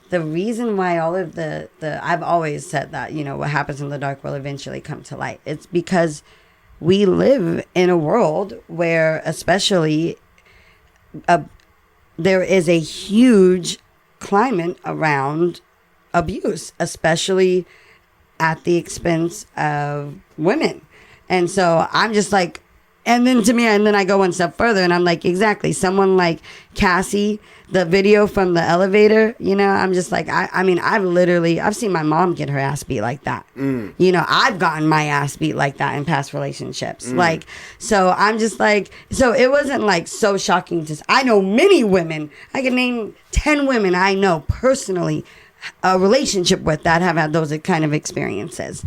the reason why all of the I've always said that, you know, what happens in the dark will eventually come to light. It's because we live in a world where especially there is a huge climate around abuse, especially at the expense of women. And so I'm just like, and then I go one step further and I'm like, exactly. Someone like Cassie, the video from the elevator, you know, I'm just like, I mean, I've seen my mom get her ass beat like that. You know, I've gotten my ass beat like that in past relationships. Like, so I'm just like, so it wasn't like so shocking I know many women, I can name 10 women I know personally a relationship with that have had those kind of experiences.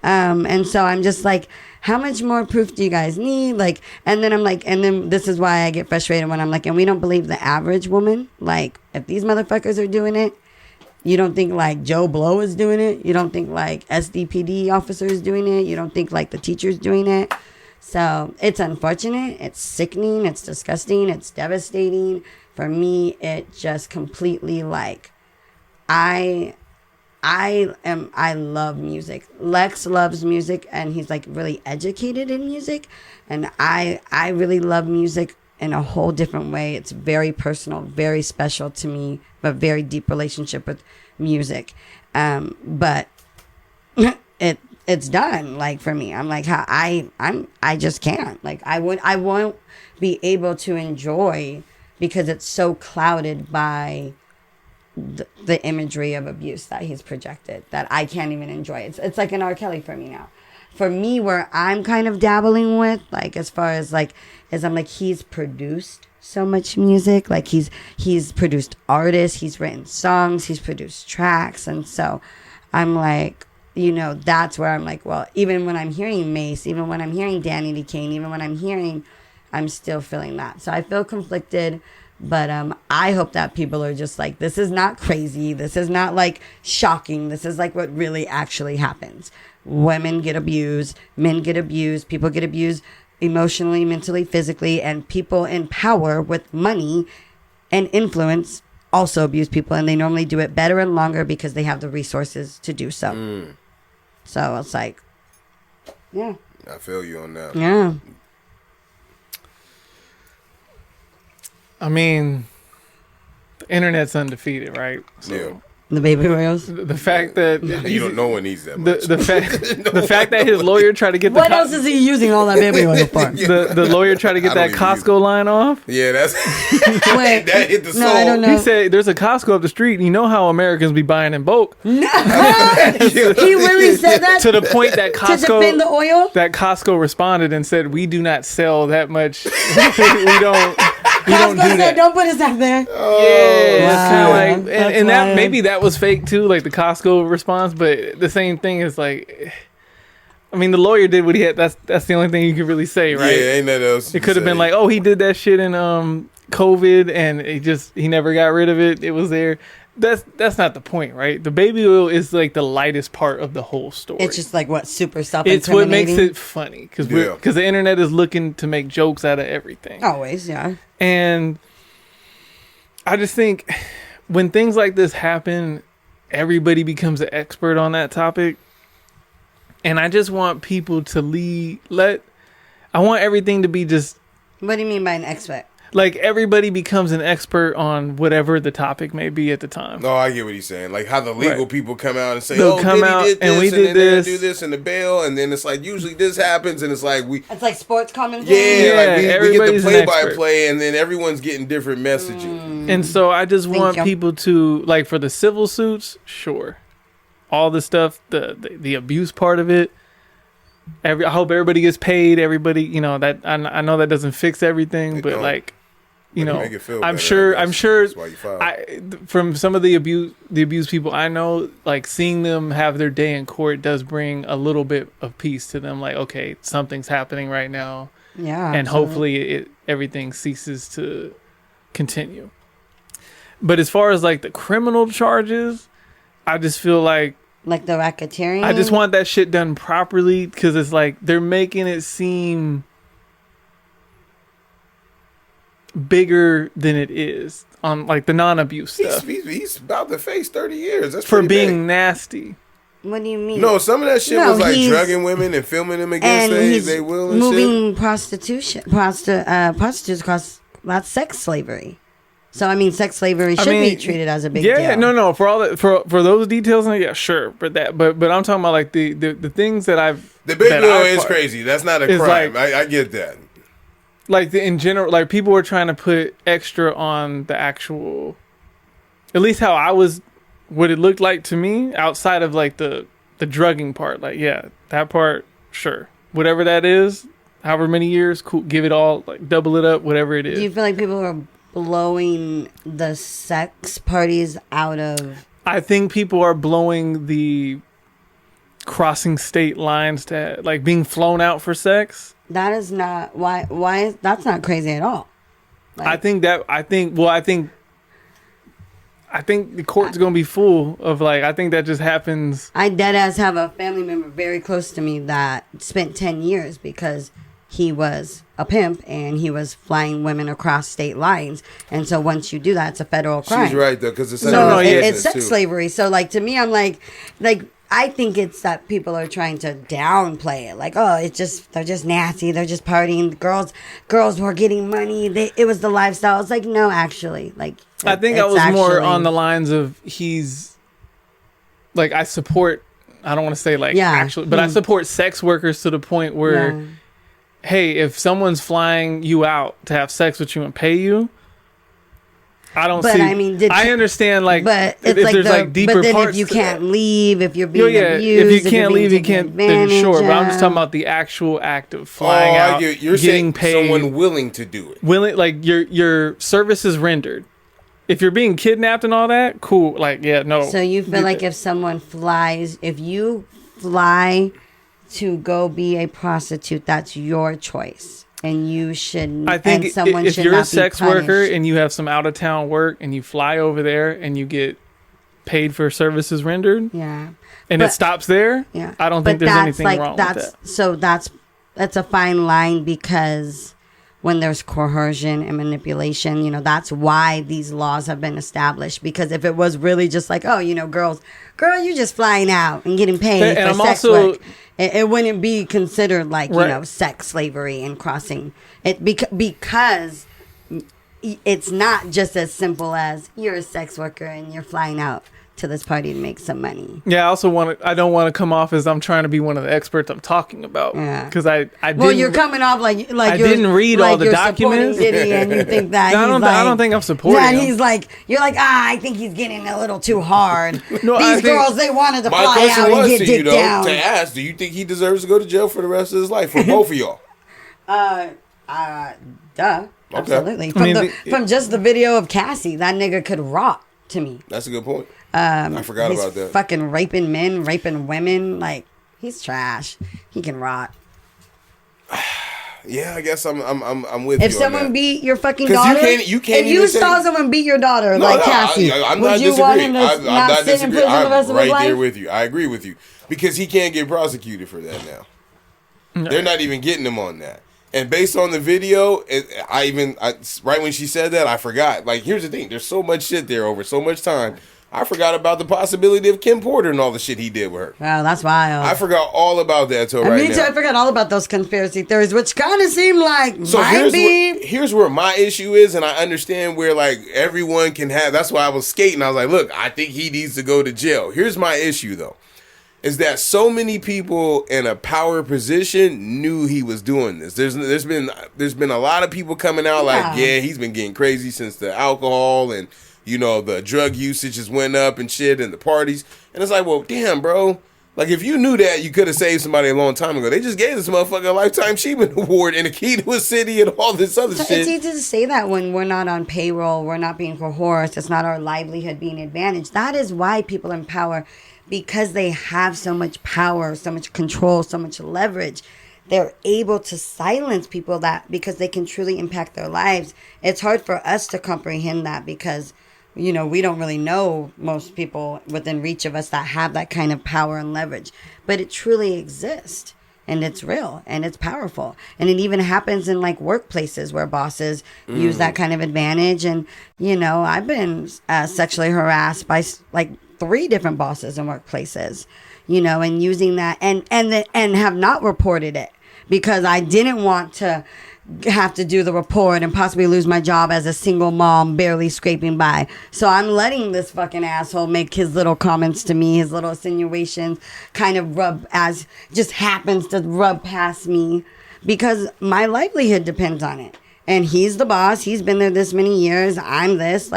And so I'm just like, how much more proof do you guys need? Like, and then I'm like, and then this is why I get frustrated when I'm like, and we don't believe the average woman. Like, if these motherfuckers are doing it, you don't think like Joe Blow is doing it. You don't think like SDPD officer is doing it. You don't think like the teacher's doing it. So it's unfortunate. It's sickening. It's disgusting. It's devastating. For me, it just completely like, I love music. Lex loves music and he's like really educated in music. And I really love music in a whole different way. It's very personal, very special to me, a very deep relationship with music. But it's done. Like for me, I'm like, I just can't. Like I won't be able to enjoy because it's so clouded by the imagery of abuse that he's projected that I can't even enjoy. It's like an R. Kelly for me now. For me, where I'm kind of dabbling with, like as far as like, is I'm like, he's produced so much music. Like he's produced artists, he's written songs, he's produced tracks. And so I'm like, you know, that's where I'm like, well, even when I'm hearing Mace, even when I'm hearing Danny D. Kane, even when I'm still feeling that. So I feel conflicted. But I hope that people are just like, this is not crazy. This is not like shocking. This is like what really actually happens. Women get abused. Men get abused. People get abused emotionally, mentally, physically. And people in power with money and influence also abuse people. And they normally do it better and longer because they have the resources to do so. So it's like, yeah. I feel you on that. Yeah. I mean, the internet's undefeated, right? So yeah. The baby royals. The fact that you don't know when he's that much. The fact that his lawyer tried to get what else is he using all that baby oil for? The lawyer tried to get that Costco line off. Yeah, that's Wait, that hit the soul. No, I don't know. He said there's a Costco up the street, and you know how Americans be buying in bulk. No, he really said that to the point that Costco to defend the oil. That Costco responded and said, "We do not sell that much. we don't." We don't do that. Don't put us out there. Yeah, it's kind of like, and that wild. maybe that was fake too, like the Costco response. But the same thing is like, I mean, the lawyer did what he had. That's the only thing you could really say, right? Yeah, ain't nothing else. It could have been like, oh, he did that shit in COVID, and he never got rid of it. It was there. That's not the point, right? The baby oil is like the lightest part of the whole story. It's just like what super self-incriminating. It's what makes it funny because the internet is looking to make jokes out of everything. Always, yeah. And I just think when things like this happen, everybody becomes an expert on that topic. And I just want people to I want everything to be just... What do you mean by an expert? Like everybody becomes an expert on whatever the topic may be at the time. No, I get what he's saying. Like how the legal people come out and say, They'll come out did this, and we did this, do this in the bail, and then it's like usually this happens, and it's like it's like sports commentary. Yeah, like we get the play-by-play, and then everyone's getting different messaging. And so I just want people to like for the civil suits, sure, all the stuff, the abuse part of it. I hope everybody gets paid. Everybody, that I know that doesn't fix everything, but like, you know, Make it feel I'm better, sure. That's why you filed. From some of the abused people I know, like seeing them have their day in court does bring a little bit of peace to them. Like, okay, something's happening right now, Yeah, and hopefully everything ceases to continue. But as far as like the criminal charges, I just feel like the racketeering. I just want that shit done properly, because it's like they're making it seem bigger than it is on like the non-abuse stuff. He's about to face 30 years. That's for being big. Nasty. What do you mean? No, some of that shit was like drugging women and filming them against they will and moving shit. prostitutes across that's sex slavery. So I mean, sex slavery should be treated as a big deal. Yeah, no, for all that, for those details, yeah, sure, but I'm talking about like the things that I've. The big deal is crazy. That's not a crime. Like, I get that. Like in general, like people were trying to put extra on the actual, at least how I was, what it looked like to me outside of like the drugging part. Like, yeah, that part, sure, whatever that is, however many years, cool, give it all, like double it up, whatever it is. Do you feel like people are blowing the sex parties out of? I think people are blowing the crossing state lines to like being flown out for sex. That is not why that's not crazy at all. Like, I think the court's gonna be full of like, I think that just happens. I deadass have a family member very close to me that spent 10 years because he was a pimp and he was flying women across state lines. And so once you do that, it's a federal crime. She's right though, because it's sex slavery. So like to me, I'm like I think it's that people are trying to downplay it. Like, oh, they're just nasty. They're just partying. Girls were getting money. It was the lifestyle. It's like, no, actually, like. I think I was more on the lines of he's like, I support. I don't want to say like actually, but I support sex workers to the point where, hey, if someone's flying you out to have sex with you and pay you. I don't see. I mean, I understand. Like, but if like there's like deeper but then parts, if you can't leave, if you're being if abused, you can't leave, you can't. Then sure, but I'm just talking about the actual act of flying out, you're getting paid. Someone willing to do it. Like your service is rendered. If you're being kidnapped and all that, cool. Like, yeah, no. So you feel like if someone flies, if you fly to go be a prostitute, that's your choice. And you should. I think if you're a sex worker and you have some out of town work and you fly over there and you get paid for services rendered, and it stops there, I don't think there's anything wrong with that. So that's a fine line, because when there's coercion and manipulation, that's why these laws have been established. Because if it was really just like, oh, girl, you're just flying out and getting paid for sex work. It wouldn't be considered like, sex slavery and crossing it because it's not just as simple as you're a sex worker and you're flying out to this party to make some money. Yeah, I don't want to come off as I'm trying to be one of the experts I'm talking about. Yeah. Because I didn't. Well, you're coming off like I didn't read all the documents. Diddy, and you think that no, I don't think I'm supporting him. He's like, you're like, I think he's getting a little too hard. These girls, they wanted to fly out and get dick down. To ask, do you think he deserves to go to jail for the rest of his life for both of y'all? Duh. Okay. Absolutely. From just the video of Cassie, that nigga could rot to me. That's a good point. I forgot about that. Fucking raping men, raping women. Like, he's trash. He can rot. Yeah, I guess I'm with you. If someone beat your fucking daughter, if you saw someone beat your daughter Cassie, I'm not disagreeing. I'm not disagreeing. I'm right there with you. I agree with you, because he can't get prosecuted for that now. No. They're not even getting him on that. And based on the video, right when she said that, I forgot. Like, here's the thing: there's so much shit there over so much time. I forgot about the possibility of Kim Porter and all the shit he did with her. Wow, that's wild. I forgot all about that till right now. Me too. I forgot all about those conspiracy theories, which kind of seem like here's where my issue is, and I understand where like everyone can have. That's why I was skating. I was like, look, I think he needs to go to jail. Here's my issue though, is that so many people in a power position knew he was doing this. There's been a lot of people coming out like, yeah, he's been getting crazy since the alcohol and. The drug usage has went up and shit and the parties. And it's like, well, damn, bro. Like, if you knew that, you could have saved somebody a long time ago. They just gave this motherfucker a Lifetime Achievement Award and a key to a city and all this other shit. It's easy to say that when we're not on payroll, we're not being coerced, it's not our livelihood being advantaged. That is why people in power, because they have so much power, so much control, so much leverage, they're able to silence people that because they can truly impact their lives. It's hard for us to comprehend that because we don't really know most people within reach of us that have that kind of power and leverage. But it truly exists. And it's real. And it's powerful. And it even happens in, like, workplaces where bosses use that kind of advantage. And, I've been sexually harassed by, like, 3 different bosses in workplaces, and using that. And have not reported it because I didn't want to have to do the report and possibly lose my job as a single mom barely scraping by. So I'm letting this fucking asshole make his little comments to me, his little insinuations kind of just happens to rub past me because my livelihood depends on it. And he's the boss. He's been there this many years. I'm this.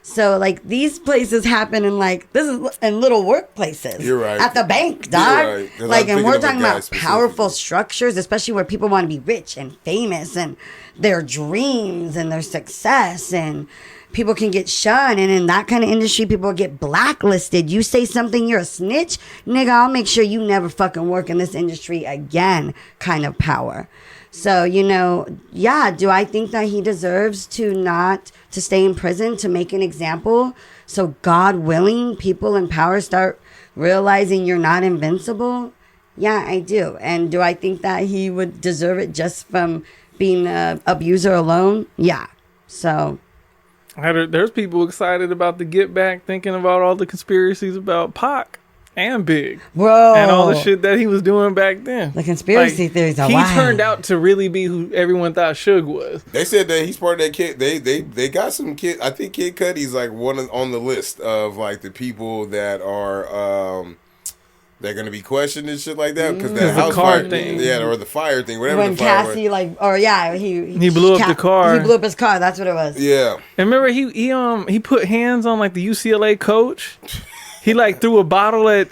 So, these places happen in, this is in little workplaces. You're right. At the bank, dog. You're right. And we're talking about powerful structures, especially where people want to be rich and famous and their dreams and their success. And people can get shunned. And in that kind of industry, people get blacklisted. You say something, you're a snitch. Nigga, I'll make sure you never fucking work in this industry again kind of power. So, do I think that he deserves to stay in prison to make an example? So, God willing, people in power start realizing you're not invincible? Yeah, I do. And do I think that he would deserve it just from being an abuser alone? Yeah. So. There's people excited about the Get Back, thinking about all the conspiracies about Pac. And Big. Bro. And all the shit that he was doing back then. The conspiracy theories are wild. He turned out to really be who everyone thought Suge was. They said that he's part of that kid. They got some kid. I think Kid Cudi's one on the list of the people that are they're gonna be questioned and shit like that because that house fire thing, or the fire thing, whatever. When the fire Cassie he blew up the car. He blew up his car. That's what it was. Yeah. And remember he put hands on the UCLA coach. He threw a bottle at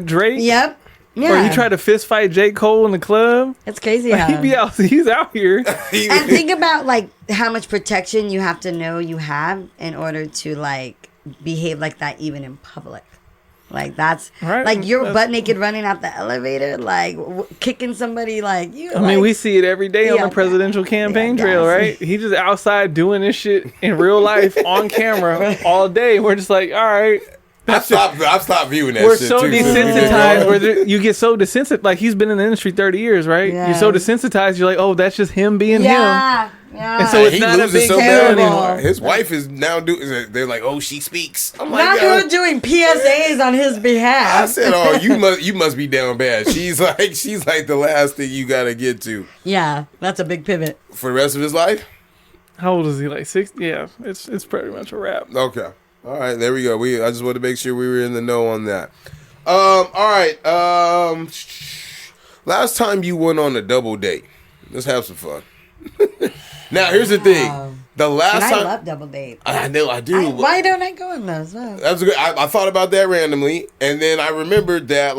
Drake. Yep. Yeah. Or he tried to fist fight J. Cole in the club. It's crazy. He's out here. And think about how much protection you have to know you have in order to behave like that even in public. That's right. You're butt naked running out the elevator, kicking somebody you. I mean, we see it every day on the presidential campaign trail, right? He just outside doing this shit in real life on camera all day. We're just all right. I've stopped viewing that We're shit so too. desensitized. Where you get so desensitized. He's been in the industry 30 years, right? Yeah. You're so desensitized. You're oh, that's just him being him. Yeah. And so it's not a big deal anymore. His wife is now doing. They're oh, she speaks. I'm now you're doing PSAs on his behalf. I said, oh, you must be down bad. She's the last thing you gotta get to. Yeah, that's a big pivot for the rest of his life. How old is he? 60? Yeah, it's pretty much a wrap. Okay, all right, there we go. I just wanted to make sure we were in the know on that. All right. Last time you went on a double date. Let's have some fun. Now, here's the thing. The last time I love double dates. I know I do. Why don't I go on those? Oh. That's good. I thought about that randomly, and then I remembered that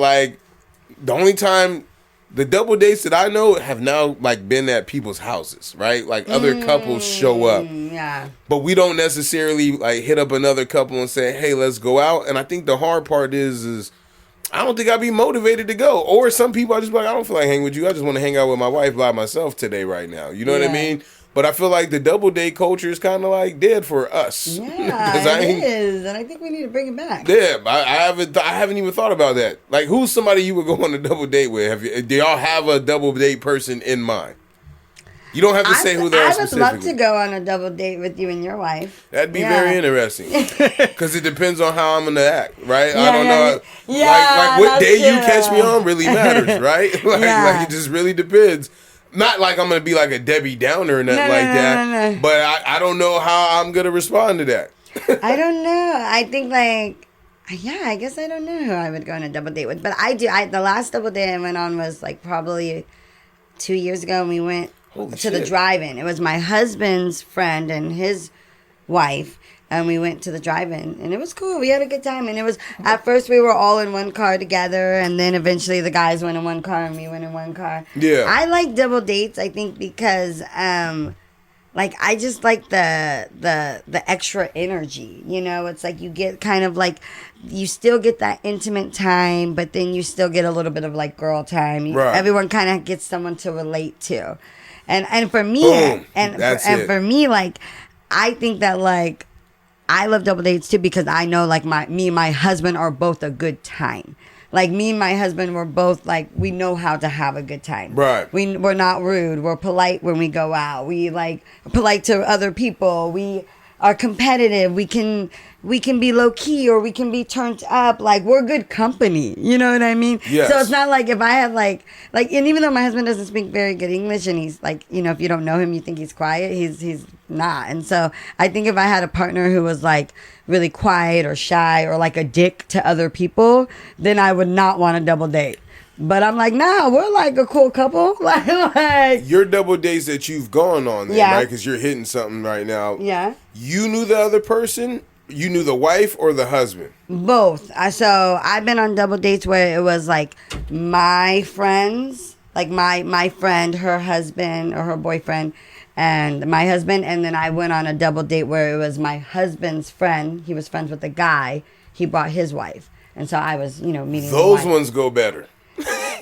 the only time the double dates that I know have now been at people's houses, right? Other couples show up. Yeah. But we don't necessarily hit up another couple and say, "Hey, let's go out." And I think the hard part is I don't think I'd be motivated to go. Or some people are just I don't feel like hanging with you. I just want to hang out with my wife by myself today right now. You know what I mean? But I feel like the double date culture is kind of dead for us. Yeah, it is, and I think we need to bring it back. Yeah, I haven't even thought about that. Who's somebody you would go on a double date with? Do y'all have a double date person in mind? You don't have to say who they are specifically. I would love to go on a double date with you and your wife. That'd be very interesting. Because it depends on how I'm going to act, right? Yeah, I don't know. Yeah, what day you catch me on really matters, right? It just really depends. Not I'm going to be a Debbie Downer or nothing that. No. But I don't know how I'm going to respond to that. I don't know. I think I guess I don't know who I would go on a double date with. But I do. The last double date I went on was probably 2 years ago, and we went to the drive-in. It was my husband's friend and his wife. And we went to the drive-in, and it was cool. We had a good time, and it was at first we were all in one car together, and then eventually the guys went in one car and we went in one car. Yeah, I like double dates. I think because like I just like the extra energy. You know, it's like you get kind of like you still get that intimate time, but then you still get a little bit of like girl time. Right. Everyone kind of gets someone to relate to, and for me, for me, like I think that like. I love double dates too because I know like me and my husband are both a good time. Like me and my husband, we're both like we know how to have a good time. Right. We're not rude. We're polite when we go out. We like polite to other people. We are competitive. We can be low key or we can be turned up. Like we're good company. You know what I mean? Yes. So it's not like if I had like and even though my husband doesn't speak very good English and he's like, you know, if you don't know him, you think he's quiet. He's not. And so I think if I had a partner who was like really quiet or shy or like a dick to other people, then I would not want a double date. But I'm like, nah, we're like a cool couple. like your double dates that you've gone on, then, yeah, right? Because you're hitting something right now. Yeah. You knew the other person. You knew the wife or the husband? Both. So I've been on double dates where it was like my friends, like my friend, her husband or her boyfriend, and my husband. And then I went on a double date where it was my husband's friend. He was friends with the guy. He brought his wife. And so I was, meeting those ones go better.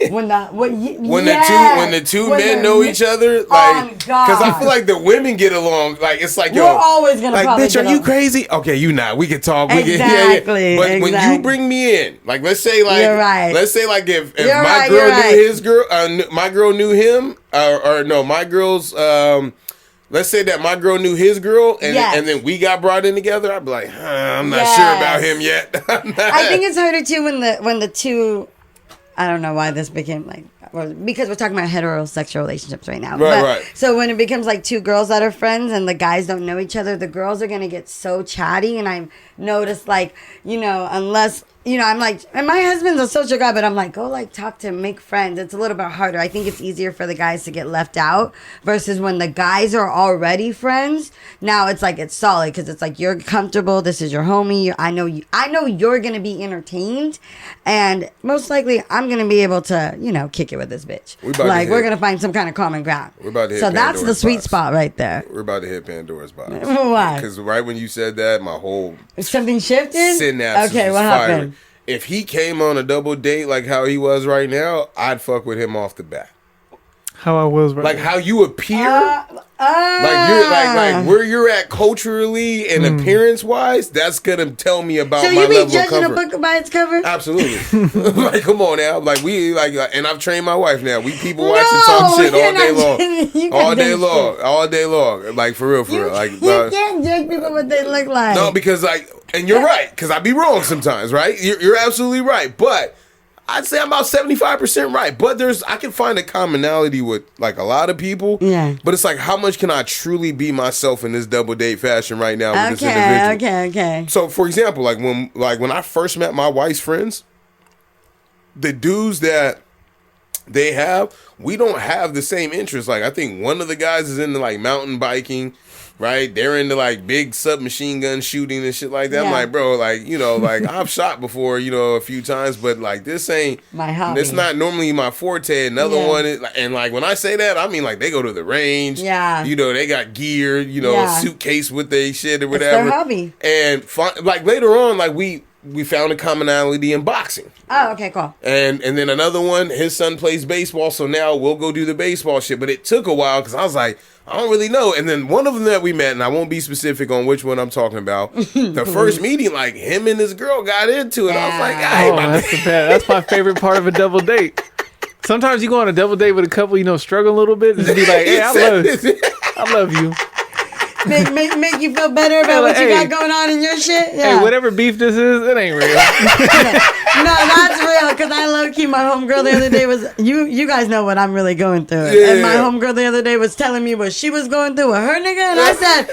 When the two men know each other, like, because I feel like the women get along. Like it's like, yo, we're always gonna like, bitch, are you crazy? Okay, you not. We can talk. We Exactly. But when you bring me in, like, let's say, like, you're right. Let's say, like, if my girl knew his girl, my girl knew him, or no, my girl's. Let's say that my girl knew his girl, and then we got brought in together. I'd be like, I'm not sure about him yet. I think it's harder too when the two. I don't know why this became like because we're talking about heterosexual relationships right now. Right. So when it becomes like two girls that are friends and the guys don't know each other, the girls are gonna get so chatty. And I've noticed like unless. I'm like, and my husband's a social guy, but I'm like, go like talk to him, make friends. It's a little bit harder. I think it's easier for the guys to get left out versus when the guys are already friends. Now it's like, it's solid because it's like, you're comfortable. This is your homie. I know you're going to be entertained and most likely I'm going to be able to, kick it with this bitch. We're going to find some kind of common ground. We're about to hit so Pandora's that's the sweet box. Spot right there. We're about to hit Pandora's box. Why? Because right when you said that, my whole something shifted. Synapses okay, what happened? If he came on a double date like how he was right now, I'd fuck with him off the bat. How I was right like now. How you appear, like you're like where you're at culturally and appearance wise. That's gonna tell me about my level of comfort. So you be judging a book by its cover? Absolutely. Like, come on now. Like we and I've trained my wife now. We people watch and talk shit all day long, all day long. Like for real. Like you can't judge people what they look like. No, because and you're right, because I be wrong sometimes, right? You're absolutely right, but I'd say I'm about 75% right. But I can find a commonality with like a lot of people. Yeah. But it's like, how much can I truly be myself in this double date fashion right now with this individual? Okay. So, for example, like when I first met my wife's friends, the dudes that they have, we don't have the same interests. Like I think one of the guys is into like mountain biking. Right, they're into like big submachine gun shooting and shit like that. Yeah. I'm like, bro, like like I've shot before, a few times, but like this ain't my hobby. It's not normally my forte. Another one is, and like when I say that, I mean like they go to the range. Yeah, they got gear. Suitcase with their shit or whatever. It's their hobby. And like later on, like we found a commonality in boxing. Oh, okay, cool. And then another one, his son plays baseball, so now we'll go do the baseball shit. But it took a while because I was like, I don't really know. And then one of them that we met, and I won't be specific on which one I'm talking about, the first meeting, like him and his girl got into it. Yeah. I was like, that's my favorite part of a double date. Sometimes you go on a double date with a couple, struggle a little bit, and just be like, hey, I love you. Make you feel better about what you got going on in your shit. Yeah. Hey, whatever beef this is, it ain't real. No, that's real. Because I low key, my homegirl the other day was you guys know what I'm really going through. Yeah. And my homegirl the other day was telling me what she was going through with her nigga, and I said,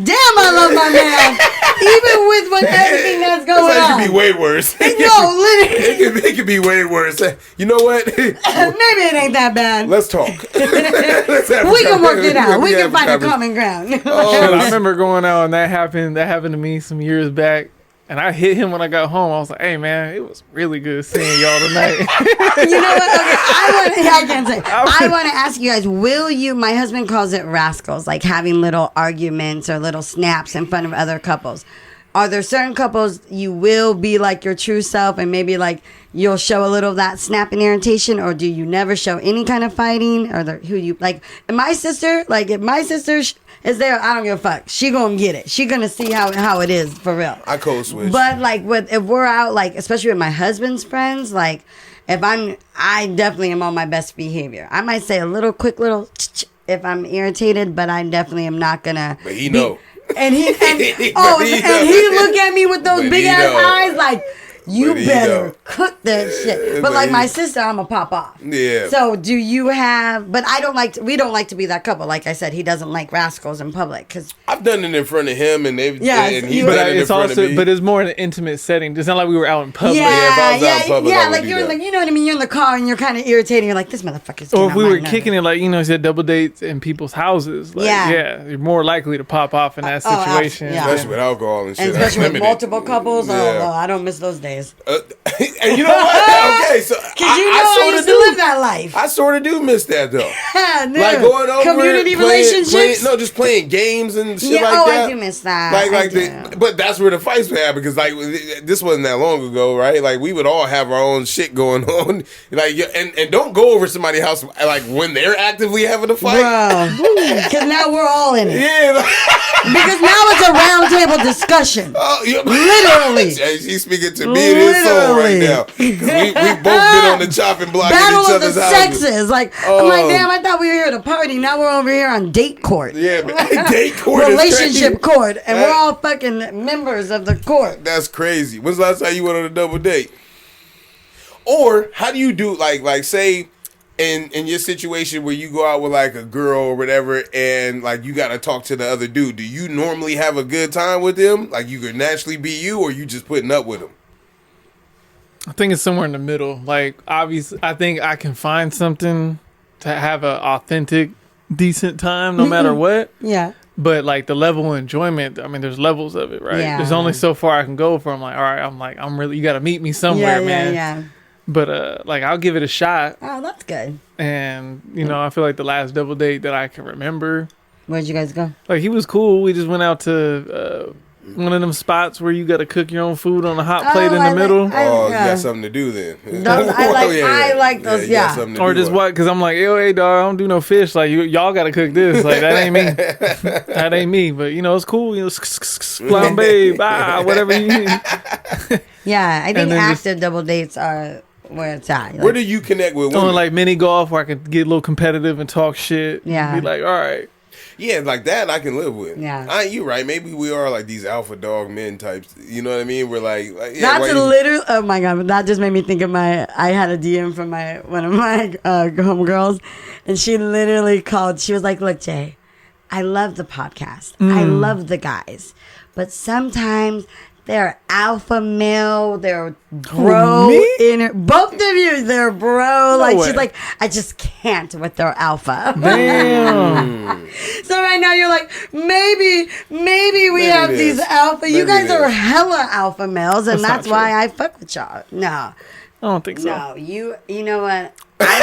"Damn, I love my man." Even with everything that's going on? It could be way worse. It could be way worse. You know what? Maybe it ain't that bad. Let's talk. We can work it out. We can find a common ground. I remember going out and that happened to me some years back. And I hit him when I got home. I was like, "Hey man, it was really good seeing y'all tonight." You know what? Okay, I want to ask you guys, will you, my husband calls it rascals, like having little arguments or little snaps in front of other couples. Are there certain couples you will be like your true self and maybe like you'll show a little of that snap and irritation, or do you never show any kind of fighting? Or who you like? My sister, like if my sister is there, I don't give a fuck. She gonna get it. She gonna see how it is for real. I code switch. But like if we're out, like especially with my husband's friends, like I definitely am on my best behavior. I might say a little quick little if I'm irritated, but I definitely am not gonna. But he know. And he look at me with those big ass eyes like, you better cook that shit. But like my sister, I'm going to pop off. Yeah. So do you have, but we don't like to be that couple. Like I said, he doesn't like rascals in public. Cause I've done it in front of him and he's done it in front of me. But it's more in an intimate setting. It's not like we were out in public. If I was out in public, like you're like, you know what I mean? You're in the car and you're kind of irritating. You're like, this motherfucker's Or if we were kicking it, like, you said double dates in people's houses. Like, you're more likely to pop off in that situation. Especially with alcohol and shit. And especially with multiple couples. Oh, I don't miss those days. And you know what? Okay, so I used to live that life. I sort of do miss that though. Like going over community relationships. Just playing games and shit like that. I do miss that. But that's where the fights would happen because like this wasn't that long ago, right? Like we would all have our own shit going on, like and don't go over somebody's house like when they're actively having a fight, because now we're all in it. Yeah, because now it's a round table discussion. Literally, she's speaking to me in his soul right now. We both been on the chopping block in each other's houses. Battle of the sexes. Like, I'm like, damn, I thought we were here to party. Now we're over here on date court. Yeah, date court. Relationship court. And we're all fucking members of the court. That's crazy. When's the last time you went on a double date? Or how do you do, like say, in your situation where you go out with like a girl or whatever and like you got to talk to the other dude, do you normally have a good time with him? Like you could naturally be you, or you just putting up with him? I think it's somewhere in the middle. Like, obviously, I think I can find something to have an authentic, decent time no matter what. Yeah. But, like, the level of enjoyment, I mean, there's levels of it, right? Yeah. There's only so far I can go for. I'm like, all right, I'm really, you got to meet me somewhere, man. Yeah. But, like, I'll give it a shot. Oh, that's good. And, you know, I feel like the last double date that I can remember. Where'd you guys go? Like, he was cool. We just went out to one of them spots where you got to cook your own food on a hot plate in the middle. You got something to do then. I like those, Or just what? Because I'm like, hey, dog, I don't do no fish. Like, y'all got to cook this. Like, that ain't me. That ain't me. But, you know, it's cool. You know, flambe, whatever you need. Yeah, I think active double dates are where it's at. Where do you connect with women? On like mini golf where I could get a little competitive and talk shit. Yeah. Be like, all right. Yeah, like that I can live with. Yeah. You right. Maybe we are like these alpha dog men types. You know what I mean? We're like that's literally, oh my God, that just made me think of I had a DM from one of my homegirls, and she literally called, she was like, look, Jay, I love the podcast. I love the guys. But sometimes they're alpha male. They're bro. Both of you, they're bro. No she's like, I just can't with their alpha. Damn. So right now you're like, maybe we have these alpha. Maybe you guys are hella alpha males, and that's why I fuck with y'all. No. I don't think so. No, you know what? I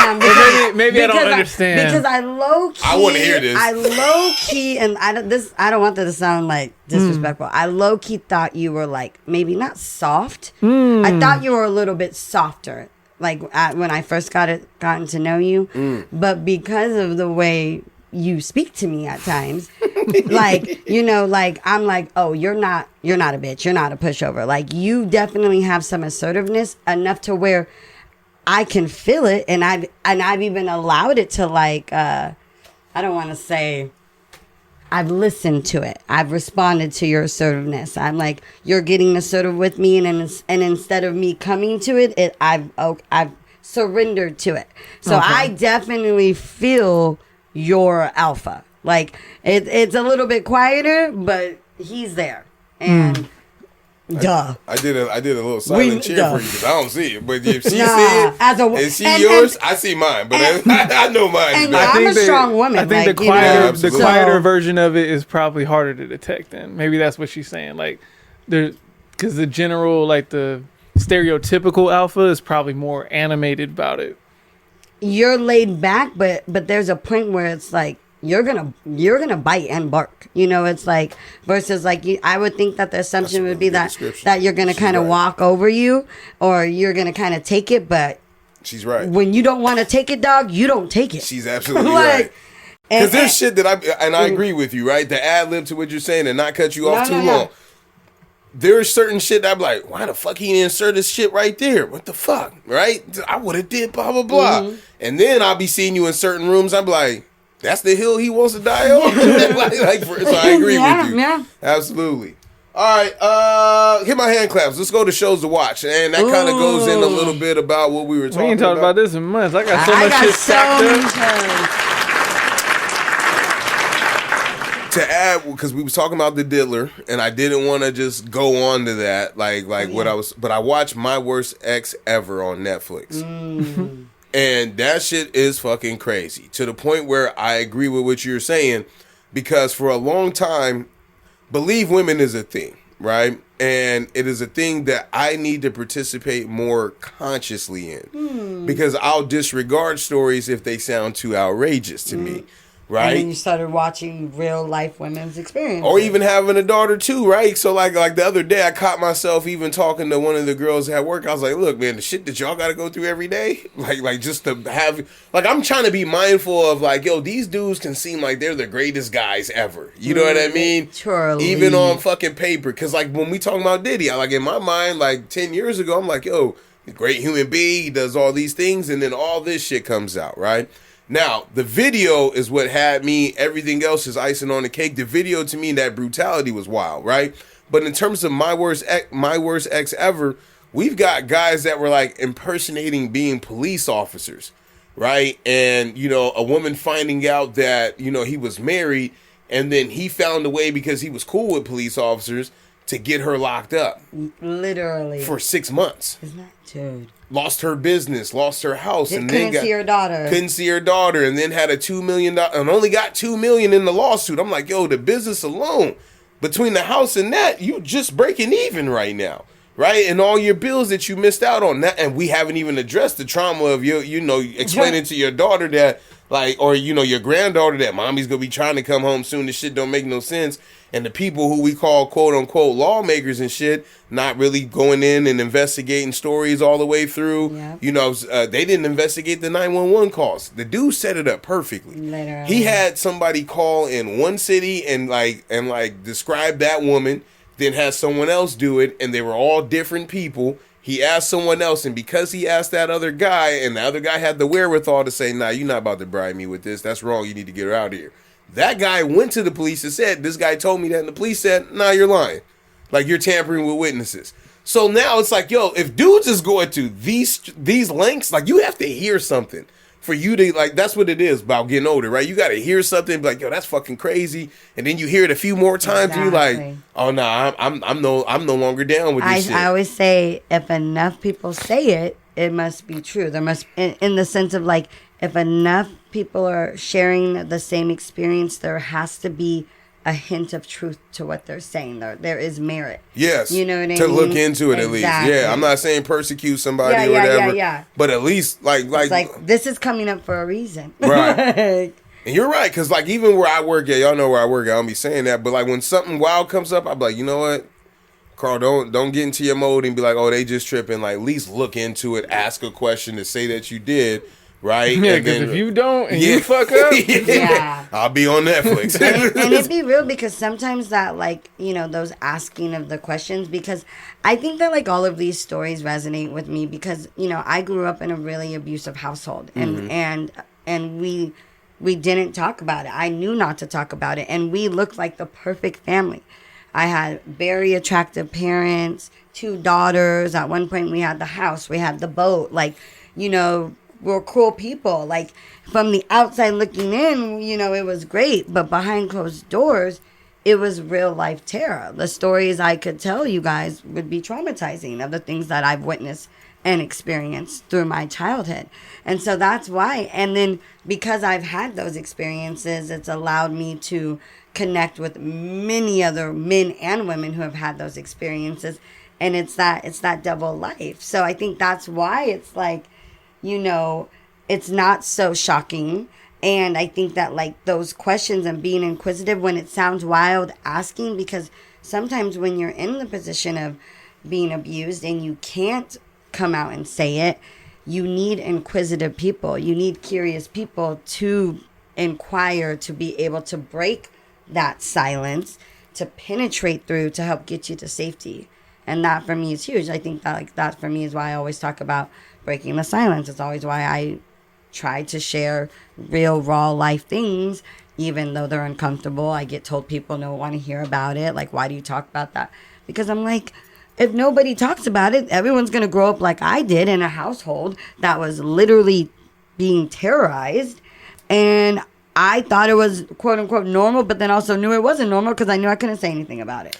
am. Maybe I don't understand. Because I low key. I want to hear this. I low key, and I don't want that to sound like disrespectful. I low key thought you were like maybe not soft. I thought you were a little bit softer, like when I first gotten to know you. But because of the way you speak to me at times, like, you know, like I'm like, oh, you're not a bitch, you're not a pushover. Like, you definitely have some assertiveness enough to where I can feel it, and I've even allowed it to, like, I don't want to say I've listened to it. I've responded to your assertiveness. I'm like, you're getting assertive with me, and instead of me coming to it, I've surrendered to it. So okay. I definitely feel your alpha. Like, it's a little bit quieter, but he's there. And duh. I did a little silent cheer for you because I don't see it. But if she see it, is she yours? I see mine, but I know mine. And I'm a strong woman. I think the quieter version of it is probably harder to detect. Then maybe that's what she's saying. Like, because the general, like the stereotypical alpha is probably more animated about it. You're laid back, but there's a point where it's like you're gonna bite and bark. You know, it's like versus like I would think that the assumption would be that you're gonna kind of walk over you or you're gonna kind of take it, but she's right. When you don't want to take it, dog, you don't take it. She's absolutely right. Because there's shit that I agree with you, right? The ad lib to what you're saying and not cut you off too long. There's certain shit that I'm like, why the fuck he insert this shit right there? What the fuck, right? I would have did blah, blah, blah. Mm-hmm. And then I'll be seeing you in certain rooms. I'm like, that's the hill he wants to die on? So I agree with you. Yeah. Absolutely. All right, hit my hand claps. Let's go to shows to watch. And that kind of goes in a little bit about what we were talking about. We ain't talked about this in months. I got so much shit stacked up. To add, because we was talking about the Diddler, and I didn't want to just go on to that, but I watched My Worst Ex Ever on Netflix, and that shit is fucking crazy to the point where I agree with what you're saying, because for a long time, Believe Women is a thing, right? And it is a thing that I need to participate more consciously in, because I'll disregard stories if they sound too outrageous to me. Right. And then you started watching real life women's experiences. Or even having a daughter too, right? So like the other day I caught myself even talking to one of the girls at work. I was like, look, man, the shit that y'all gotta go through every day. Like just to have I'm trying to be mindful of these dudes can seem like they're the greatest guys ever. You know what I mean? Truly. Even on fucking paper. Cause when we talking about Diddy, in my mind, 10 years ago, I'm like, yo, great human being, he does all these things, and then all this shit comes out, right? Now, the video is what had me. Everything else is icing on the cake. The video, to me, that brutality was wild, right? But in terms of My Worst Ex Ever, we've got guys that were impersonating being police officers, right? And, a woman finding out that, he was married, and then he found a way because he was cool with police officers to get her locked up. Literally. For 6 months. Isn't that, dude? Lost her business, lost her house, and then couldn't see her daughter, and then had a $2 million and only got $2 million in the lawsuit. I'm like, yo, the business alone, between the house and that, you just breaking even right now, right? And all your bills that you missed out on that, and we haven't even addressed the trauma of explaining to your daughter that your granddaughter that mommy's gonna be trying to come home soon. This shit don't make no sense. And the people who we call quote unquote lawmakers and shit, not really going in and investigating stories all the way through. Yep. They didn't investigate the 911 calls. The dude set it up perfectly. Literally. He had somebody call in one city and describe that woman, then had someone else do it, and they were all different people. He asked someone else, and because he asked that other guy, and the other guy had the wherewithal to say, nah, you're not about to bribe me with this. That's wrong. You need to get her out of here. That guy went to the police and said, this guy told me that, and the police said, nah, you're lying. You're tampering with witnesses. So now it's yo, if dudes is going to these lengths, you have to hear something for you to, that's what it is about getting older, right? You got to hear something, yo, that's fucking crazy. And then you hear it a few more times, and you're oh, no, I'm no longer down with this shit. I always say, if enough people say it, it must be true. There must, in the sense of if enough people are sharing the same experience, there has to be a hint of truth to what they're saying. There is merit. Yes. You know what I mean? To look into it exactly. At least. Yeah. I'm not saying persecute somebody or whatever. Yeah. But at least this is coming up for a reason. Right. And you're right, because even where I work at, y'all know where I work at, I don't be saying that, but when something wild comes up, I'm you know what? Carl, don't get into your mode and be oh, they just tripping. At least look into it, ask a question to say that you did. Right? Yeah, because if you don't and you fuck up, I'll be on Netflix. And it'd be real, because sometimes that, those asking of the questions, because I think that, all of these stories resonate with me because, I grew up in a really abusive household, and we didn't talk about it. I knew not to talk about it, and we looked like the perfect family. I had very attractive parents, 2 daughters. At one point, we had the house, we had the boat, we're cool people. From the outside looking in, it was great. But behind closed doors, it was real life terror. The stories I could tell you guys would be traumatizing of the things that I've witnessed and experienced through my childhood. And so that's why. And then because I've had those experiences, it's allowed me to connect with many other men and women who have had those experiences. And it's that double life. So I think that's why it's like, you know, it's not so shocking. And I think that like those questions and being inquisitive when it sounds wild, asking, because sometimes when you're in the position of being abused and you can't come out and say it, you need inquisitive people. You need curious people to inquire, to be able to break that silence, to penetrate through, to help get you to safety. And that for me is huge. I think that like that for me is why I always talk about breaking the silence. It's always why I try to share real raw life things, even though they're uncomfortable. I get told people don't want to hear about it. Like, why do you talk about that? Because I'm like, if nobody talks about it, everyone's going to grow up like I did in a household that was literally being terrorized. And I thought it was quote unquote normal, but then also knew it wasn't normal because I knew I couldn't say anything about it.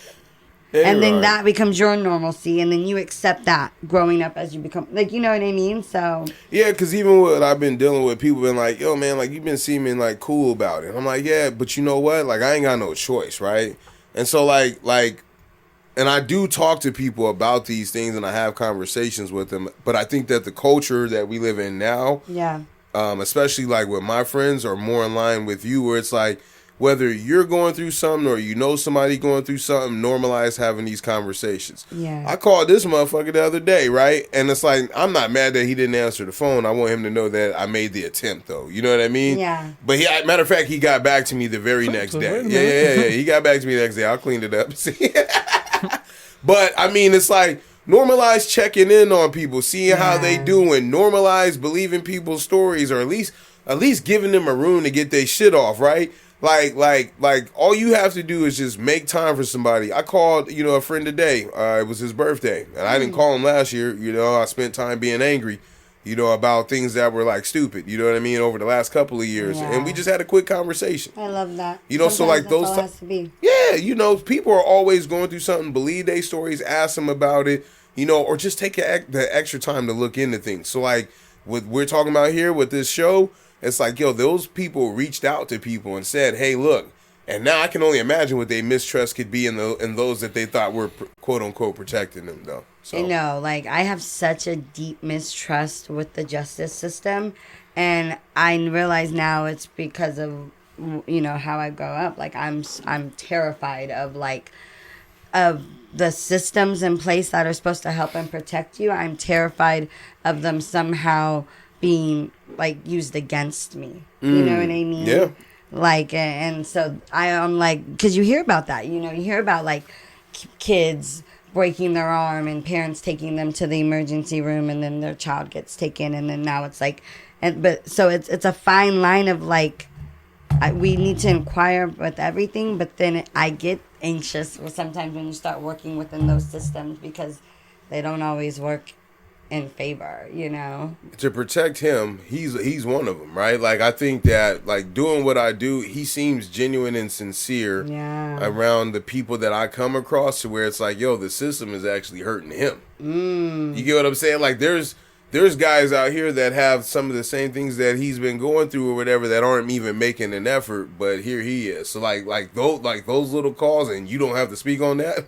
Yeah, and then that becomes your normalcy, and then you accept that growing up as you become, like, you know what I mean? So yeah, because even what I've been dealing with, people been like, yo, man, like, you've been seeming, like, cool about it. I'm like, yeah, but you know what? Like, I ain't got no choice, right? And so, like, and I do talk to people about these things, and I have conversations with them, but I think that the culture that we live in now, yeah, especially, like, with my friends, are more in line with you, where it's like, whether you're going through something or you know somebody going through something, normalize having these conversations. Yeah. I called this motherfucker the other day, right? And it's like, I'm not mad that he didn't answer the phone. I want him to know that I made the attempt, though. You know what I mean? Yeah. But matter of fact, he got back to me the very next day. Yeah. He got back to me the next day. I cleaned it up. But, I mean, it's like, normalize checking in on people, seeing how they doing. Normalize believing people's stories, or at least giving them a room to get their shit off, right? Like, all you have to do is just make time for somebody. I called, a friend today. It was his birthday, and I didn't call him last year. I spent time being angry, about things that were, like, stupid, you know what I mean, over the last couple of years. Yeah. And we just had a quick conversation. I love that. So, like, those... That's all it has to be. Yeah, people are always going through something. Believe their stories, ask them about it, or just take the extra time to look into things. So, like, what we're talking about here with this show... It's like, those people reached out to people and said, hey, look. And now I can only imagine what their mistrust could be in those that they thought were, quote unquote, protecting them, though. So. Like, I have such a deep mistrust with the justice system. And I realize now it's because of, how I grow up. Like, I'm terrified of, of the systems in place that are supposed to help and protect you. I'm terrified of them somehow being used against me. You know what I mean? Yeah. And so I'm like, because you hear about that, you hear about kids breaking their arm and parents taking them to the emergency room, and then their child gets taken, and then now it's so it's a fine line of we need to inquire with everything, but then I get anxious sometimes when you start working within those systems because they don't always work in favor, To protect him, he's one of them, right? Like, I think that, doing what I do, he seems genuine and sincere around the people that I come across, to where it's like, the system is actually hurting him. You get what I'm saying? Like, there's guys out here that have some of the same things that he's been going through or whatever that aren't even making an effort, but here he is. So those little calls, and you don't have to speak on that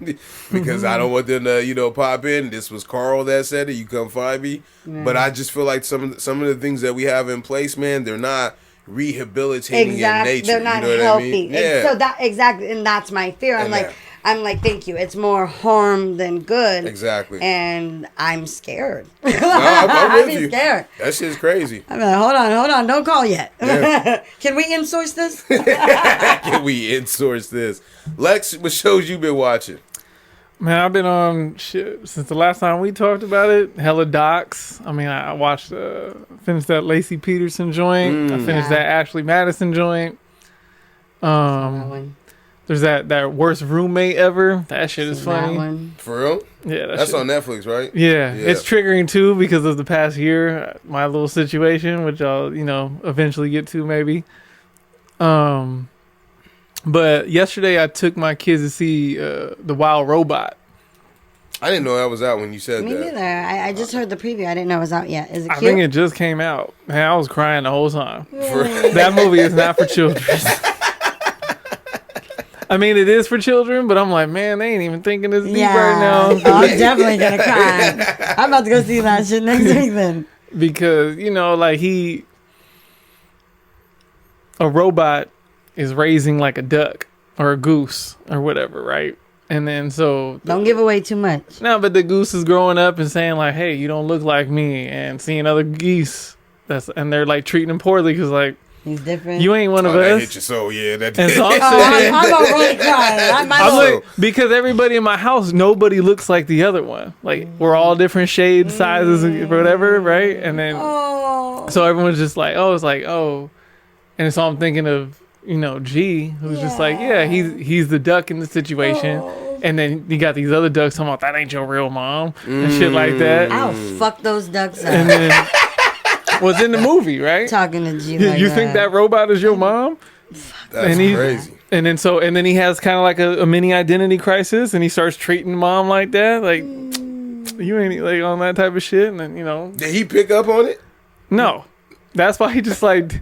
because I don't want them to pop in. This was Carl that said it. You come find me. Yeah. But I just feel like some of the things that we have in place, man, they're not rehabilitating in nature. They're not healthy. I mean? Yeah. And that's my fear. I'm like, thank you. It's more harm than good. Exactly. And I'm scared. No, I'm with you. Scared. That shit's crazy. I'm like, hold on. Don't call yet. Yeah. Can we insource this? Can we insource this? Lex, what shows you been watching? Man, I've been on shit since the last time we talked about it. Hella docs. I mean, I watched, finished that Lacey Peterson joint. I finished that Ashley Madison joint. There's that worst roommate ever. That shit is funny. For real? Yeah. That's on Netflix, right? Yeah. It's triggering too because of the past year, my little situation, which I'll, eventually get to maybe. But But yesterday I took my kids to see the YWO Robot. I didn't know that was out when you said Me that. neither. I just heard the preview. I didn't know it was out yet. Is it cute? I think it just came out. Man, I was crying the whole time. That movie is not for children. I mean, it is for children, but I'm like, man, they ain't even thinking this deep right now. Oh, I'm definitely gonna cry. I'm about to go see that shit next week then. Because, like a robot is raising like a duck or a goose or whatever, right? And then don't give away too much. No, but the goose is growing up and saying like, hey, you don't look like me, and seeing other geese and they're like treating him poorly because like, he's different. You ain't one of us. That hit your soul, yeah. That and so I'm already crying. I'm like, because everybody in my house, nobody looks like the other one. Like we're all different shades, sizes, and whatever, right? And then so everyone's just like, oh, it's like, oh, and so I'm thinking of G, who's just like, yeah, he's the duck in the situation. And then you got these other ducks talking about that ain't your real mom and shit like that. I'll fuck those ducks up. And then was in the movie, right? Talking to G. You think that robot is your mom? That's crazy. And then he has kind of like a mini identity crisis, and he starts treating mom like that, like you ain't like on that type of shit. And then did he pick up on it? No, that's why he just like,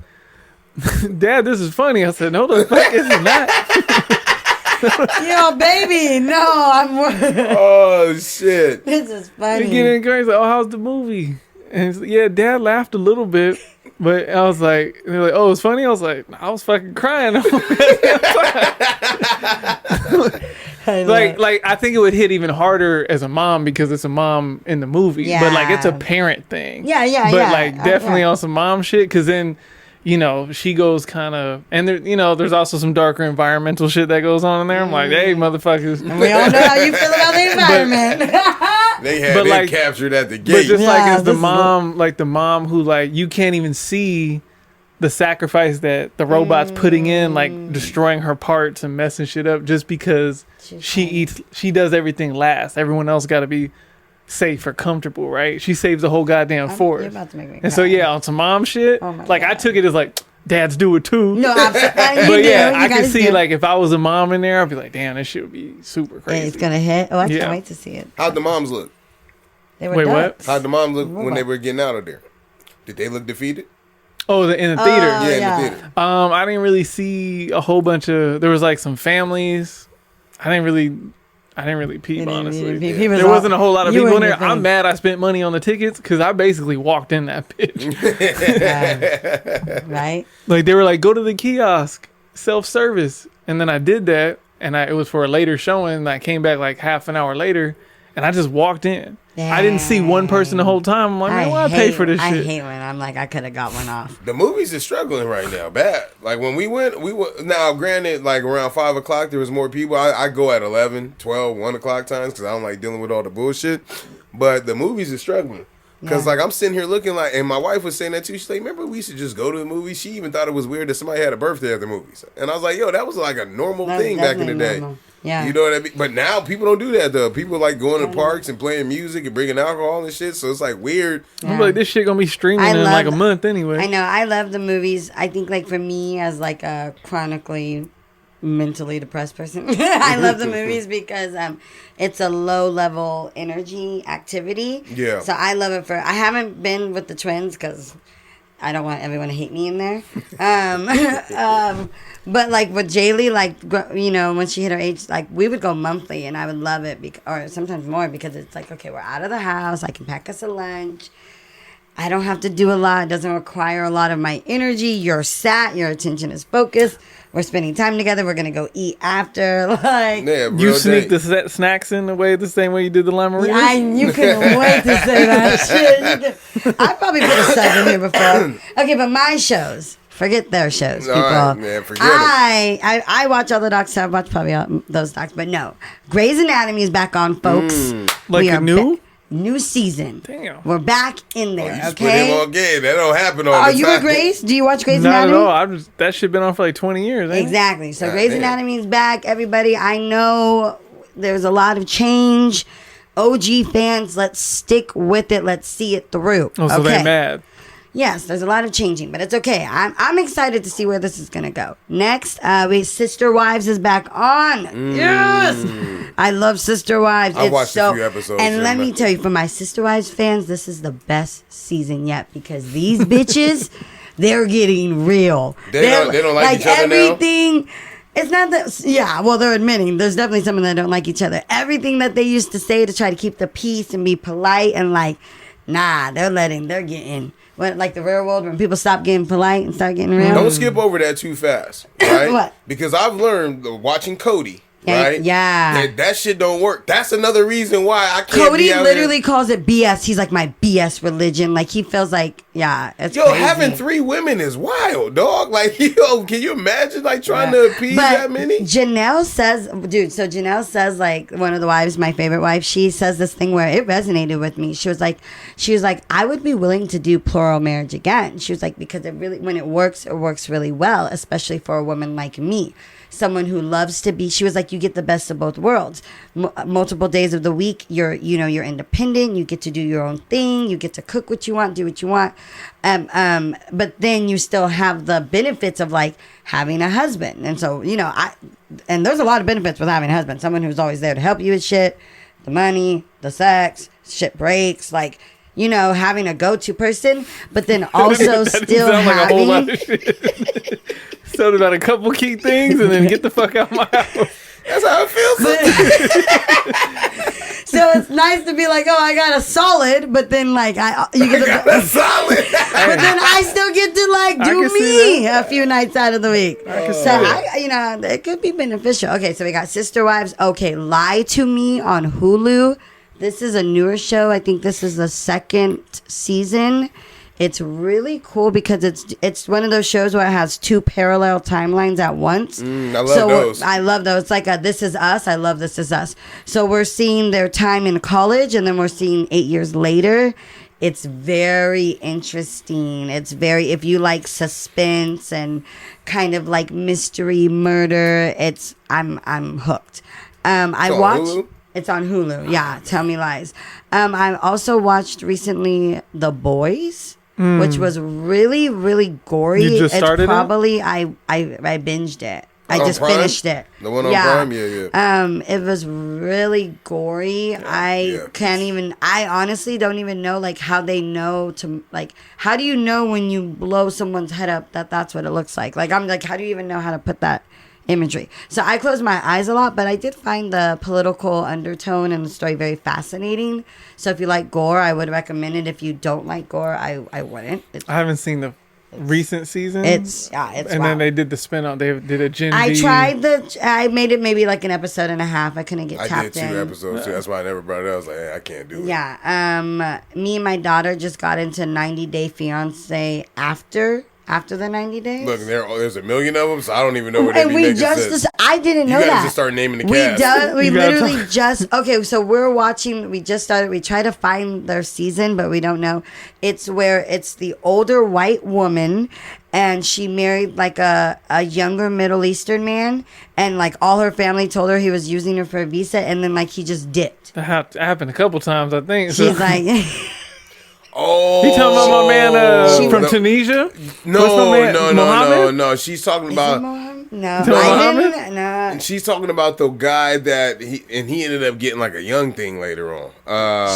Dad, this is funny. I said, no, the fuck is it not. Yo, baby, no, I'm. Oh shit! This is funny. He get in crazy. Like, oh, how's the movie? And he's like, yeah, Dad laughed a little bit, but I was like, they're like, oh, it's funny. I was like, I was fucking crying. like I think it would hit even harder as a mom because it's a mom in the movie, but like it's a parent thing. Yeah. But like definitely on some mom shit, because then. She goes kind of, and there, there's also some darker environmental shit that goes on in there. I'm like, hey, motherfuckers. And we all know how you feel about the environment. They had it captured at the gate. But just like as the mom who like, you can't even see the sacrifice that the robot's putting in, like destroying her parts and messing shit up just because she does everything last. Everyone else got to be safe or comfortable, right? She saves the whole goddamn forest. You're about to make me cry. And so on some mom shit, God. I took it as like dads do it too. No, absolutely. But I can see like if I was a mom in there, I'd be like, damn, this shit would be super crazy. And it's gonna hit. Oh, I can't wait to see it. How'd the moms look? They were ducks. What? How'd the moms look when they were getting out of there? Did they look defeated? Oh, in the theater. Yeah, in the theater. I didn't really see a whole bunch of. There was like some families. I didn't really peep, honestly. There wasn't a whole lot of people in there. I'm mad I spent money on the tickets because I basically walked in that bitch. Right? Like, they were like, go to the kiosk, self-service. And then I did that, and it was for a later showing, and I came back like half an hour later, and I just walked in. Dang. I didn't see one person the whole time. I'm like, man, why I pay for this shit? I hate when I'm like, I could have got one off. The movies are struggling right now, bad. Like when we went, now granted, like around 5 o'clock, there was more people. I go at 11, 12, 1 o'clock times because I don't like dealing with all the bullshit. But the movies are struggling. Because like I'm sitting here looking like, and my wife was saying that too. She's like, remember we should just go to the movies? She even thought it was weird that somebody had a birthday at the movies. And I was like, yo, that was like a normal thing back in the day. Normal. Yeah. You know what I mean? But now people don't do that though. People like going to parks and playing music and bringing alcohol and shit. So it's like weird. Yeah. I'm like, this shit gonna be streaming in like a month anyway. I know. I love the movies. I think like for me as like a chronically mentally depressed person, I love the movies because it's a low level energy activity. Yeah. So I love it I haven't been with the twins because I don't want everyone to hate me in there. But like with Jaylee, like, when she hit her age, like we would go monthly and I would love it or sometimes more because it's like, okay, we're out of the house. I can pack us a lunch. I don't have to do a lot. It doesn't require a lot of my energy. You're sat. Your attention is focused. We're spending time together. We're going to go eat after. Like, you sneak the snacks in the same way you did the lime margaritas? You couldn't wait to say that shit. I probably put a 7 here before. Okay, but my shows. Forget their shows, people. All right, man, forget I watch all the docs. I've watched probably all those docs. But no. Grey's Anatomy is back on, folks. Like a new? New season. Damn. We're back in there, you okay? Put him on game. That don't happen all the time. Are you with Grey's? Do you watch Grey's Anatomy? No, that shit been on for like 20 years. Exactly. So Grey's Anatomy is back, everybody. I know there's a lot of change. OG fans, let's stick with it. Let's see it through. Oh, so they're mad. Yes, there's a lot of changing, but it's okay. I'm excited to see where this is gonna go. Next, Sister Wives is back on. Yes, I love Sister Wives. I watched a few episodes. And let me tell you, for my Sister Wives fans, this is the best season yet because these bitches, they're getting real. They don't like each other now? Everything. It's not that, yeah, well, they're admitting there's definitely some that don't like each other. Everything that they used to say to try to keep the peace and be polite and like, nah, they're getting, like the real world when people stop getting polite and start getting real. Don't skip over that too fast, right? What? Because I've learned watching Cody. Right? Yeah. That shit don't work. That's another reason why I can't. Cody literally calls it BS. He's like, my BS religion. Like, he feels like, yeah, it's crazy. Having 3 women is wild, dog. Like, can you imagine, like, trying to appease that many? Janelle says, like, one of the wives, my favorite wife, she says this thing where it resonated with me. She was like, I would be willing to do plural marriage again. She was like, because when it works really well, especially for a woman like me. Someone who loves to be, she was like, you get the best of both worlds. Multiple days of the week, you're independent. You get to do your own thing. You get to cook what you want, do what you want. But then you still have the benefits of like having a husband. And so, and there's a lot of benefits with having a husband. Someone who's always there to help you with shit, the money, the sex, shit breaks, like, having a go-to person, but then also still having like a whole lot of shit. Told about a couple key things and then get the fuck out of my house. That's how it feels. So it's nice to be like, oh, I got a solid, but then like you get a solid, but then I still get to like do me a few nights out of the week. It could be beneficial. Okay, so we got Sister Wives. Okay, Lie to Me on Hulu. This is a newer show. I think this is the 2nd season. It's really cool because it's one of those shows where it has 2 parallel timelines at once. I love those. I love those. It's like a This Is Us. I love This Is Us. So we're seeing their time in college, and then we're seeing 8 years later. It's very interesting. It's very, if you like suspense and kind of like mystery murder, I'm hooked. I watched. Hulu? It's on Hulu. Yeah, Tell Me Lies. I also watched recently The Boys. Which was really, really gory. You just started it? I binged it. I just Prime? Finished it. The one on Prime? Yeah. It was really gory. I honestly don't even know like how they know to like, how do you know when you blow someone's head up that's what it looks like? Like, I'm like, how do you even know how to put that imagery? So I closed my eyes a lot, but I did find the political undertone and the story very fascinating. So if you like gore, I would recommend it. If you don't like gore, I wouldn't. I haven't seen the recent season. It's and then they did the spin-off. They did a Gen I V. I made it maybe like an episode and a half. I couldn't get tapped in. I did 2 episodes too. That's why I never brought it up. I was like, hey, I can't do it. Yeah. Me and my daughter just got into 90 Day Fiance after the 90 days. Look, there's a million of them, so I don't even know where they be I didn't know that. You gotta just start naming the cast. We literally just... Okay, so we're watching... We just started... We try to find their season, but we don't know. It's where it's the older white woman, and she married like a younger Middle Eastern man, and like all her family told her he was using her for a visa, and then like he just dipped. That happened a couple times, I think. She's like... Oh, you talking about my man from Tunisia? No. She's talking about No, I didn't. No. And she's talking about the guy that he ended up getting like a young thing later on.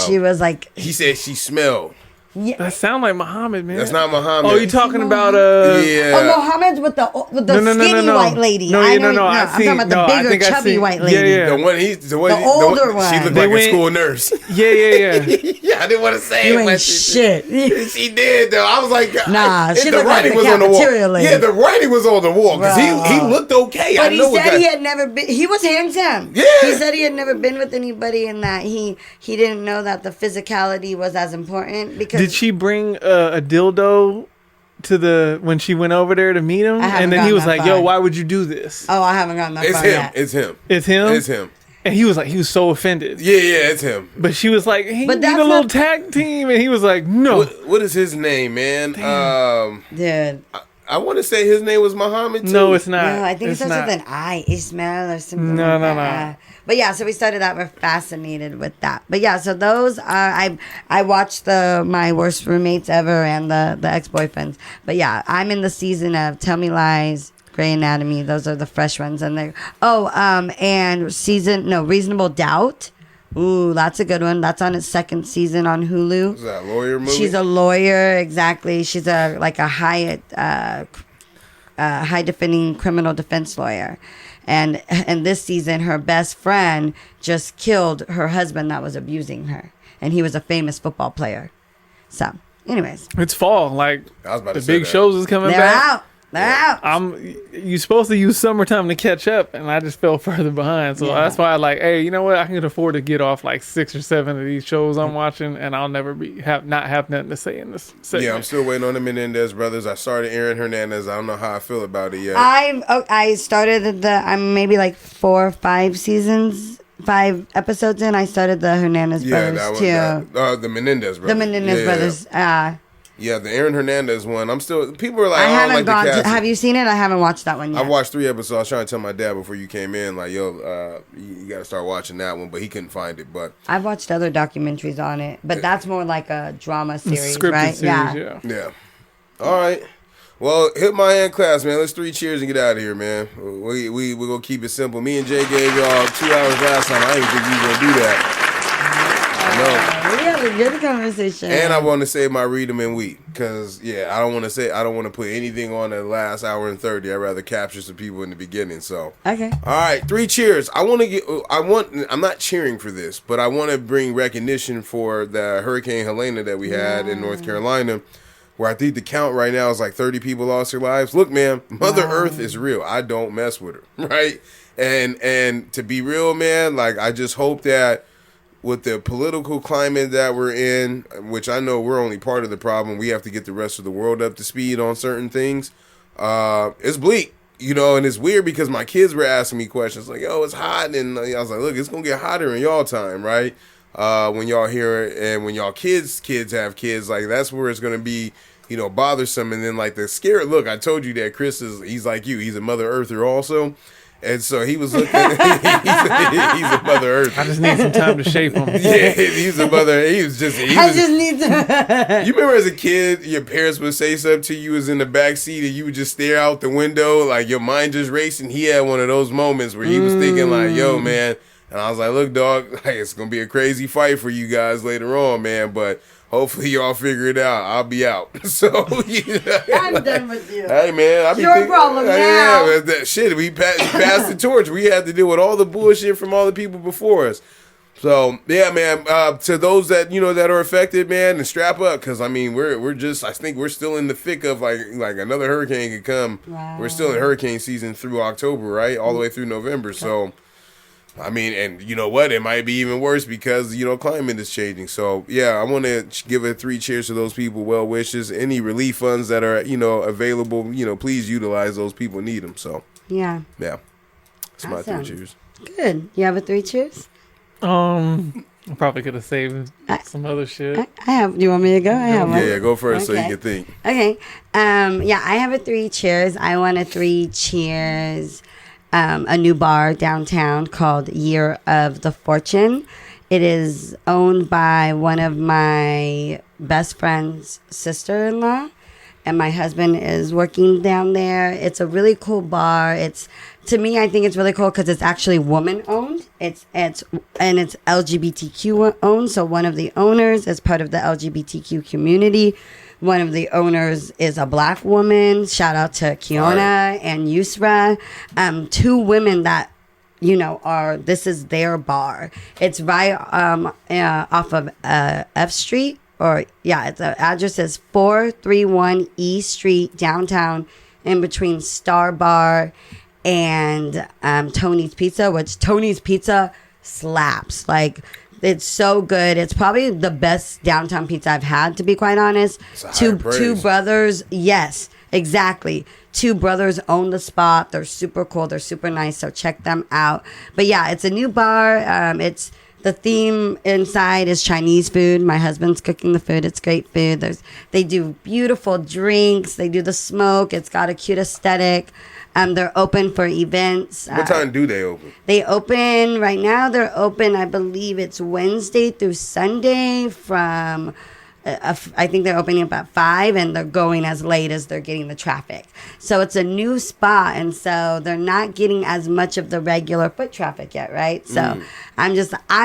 She was like, he said she smelled. Yeah. That sound like Muhammad, man. That's not Muhammad. Oh, you talking about yeah? Oh, Muhammad's with the skinny white lady. I'm talking about the bigger chubby white lady. Yeah. The older one. She looked like a school nurse. Yeah. Yeah, I didn't want to say you it. Ain't shit. She did though. I was like, nah. She looked like the was on the wall. lady. Yeah, the writing was on the wall because he looked okay. But he said he had never been. He was handsome. Yeah. He said he had never been with anybody, and that he didn't know that the physicality was as important. Because did she bring a dildo to when she went over there to meet him? And then he was like, "Yo, why would you do this?" Oh, I haven't gotten that far yet. It's him. It's him. And he was so offended. Yeah, it's him. But she was like, "Hey, need a little tag team," and he was like, "No." What is his name, man? Dude. I want to say his name was Muhammad too. No, it's not. No, I think it starts with an I, Ismail or something. No. But yeah, so we started that. We're fascinated with that. But yeah, so those are I watched my worst roommates ever and the ex-boyfriends. But yeah, I'm in the season of Tell Me Lies, Grey Anatomy. Those are the fresh ones, and they and Reasonable Doubt. Ooh, that's a good one. That's on its second season on Hulu. Is that a lawyer movie? She's a lawyer, exactly. She's a high defending criminal defense lawyer. And this season, her best friend just killed her husband that was abusing her. And he was a famous football player. So, anyways. It's fall. Like, I was about to the say big that. shows is coming They're back. out. They're out. You're supposed to use summertime to catch up, and I just fell further behind. So that's why I like, hey, you know what? I can afford to get off like 6 or 7 of these shows I'm watching, and I'll never not have nothing to say in this segment. Yeah, I'm still waiting on the Menendez brothers. I started Aaron Hernandez. I don't know how I feel about it yet. I started I'm maybe like 4 or 5 episodes in. I started the Hernandez brothers too. The Menendez brothers. The Menendez brothers. Yeah, the Aaron Hernandez one. People are like, I haven't gone. Have you seen it? I haven't watched that one yet. I've watched 3 episodes. I was trying to tell my dad before you came in, like, yo, you got to start watching that one, but he couldn't find it. But I've watched other documentaries on it, but that's more like a drama series, scripted right? Series, yeah. All right. Well, hit my hand class, man. Let's 3 cheers and get out of here, man. We're going to keep it simple. Me and Jay gave y'all 2 hours last time. I didn't think we were going to do that. We had a good conversation. And I want to save my read 'em and weep because I don't want to put anything on the last hour and 30. I'd rather capture some people in the beginning. So okay, all right, 3 cheers. I'm not cheering for this, but I want to bring recognition for the Hurricane Helena that we had in North Carolina, where I think the count right now is like 30 people lost their lives. Look, man, Mother Earth is real. I don't mess with her, right? And to be real, man, like I just hope that with the political climate that we're in, which I know we're only part of the problem, we have to get the rest of the world up to speed on certain things. It's bleak, and it's weird because my kids were asking me questions like, "Yo, it's hot," and I was like, "Look, it's gonna get hotter in y'all time, right? When y'all hear it, and when y'all kids have kids, like that's where it's gonna be, bothersome." And then like the scary look, I told you that Chris he's like you, he's a Mother Earther also. And so he was looking. He's a Mother Earth. I just need some time to shape him. Yeah, he's a mother. I just need to. You remember as a kid, your parents would say something to you, was in the back seat, and you would just stare out the window, like your mind just racing. He had one of those moments where he was thinking, like, "Yo, man," and I was like, "Look, dog, like it's gonna be a crazy fight for you guys later on, man, but." Hopefully y'all figure it out. I'll be out. So I'm done with you. Hey man, it's your problem now. Yeah, that shit. We passed the torch. We had to deal with all the bullshit from all the people before us. So yeah, man. To those that that are affected, man, and strap up because I think we're still in the thick of like another hurricane could come. Wow. We're still in hurricane season through October, right? All the way through November. So. I mean, and you know what? It might be even worse because, climate is changing. So, yeah, I want to give a 3 cheers to those people, well wishes. Any relief funds that are, available, please utilize those. People need them. So, yeah. Yeah. That's my 3 cheers. Good. You have a 3 cheers? I probably could have saved some other shit. I have. Do you want me to go? I have one. Yeah, go first so you can think. Okay. I have a 3 cheers. I want a 3 cheers. A new bar downtown called Year of the Fortune. It is owned by one of my best friend's sister-in-law, and my husband is working down there. It's a really cool bar. To me, I think it's really cool because it's actually woman-owned. It's LGBTQ owned. So one of the owners is part of the LGBTQ community. One of the owners is a black woman. Shout out to Kiona and Yusra. 2 women that, this is their bar. It's right off of F Street. The address is 431 E Street, downtown, in between Star Bar and Tony's Pizza, which Tony's Pizza slaps. Like, it's so good. It's probably the best downtown pizza I've had, to be quite honest. Two brothers. Yes, exactly. 2 brothers own the spot. They're super cool. They're super nice. So check them out. But yeah, it's a new bar. It's the theme inside is Chinese food. My husband's cooking the food. It's great food. They do beautiful drinks. They do the smoke. It's got a cute aesthetic. They're open for events. What time do they open? They open right now. They're open. I believe it's Wednesday through Sunday from. I think they're opening up at 5, and they're going as late as they're getting the traffic. So it's a new spot, and so they're not getting as much of the regular foot traffic yet, right? So I'm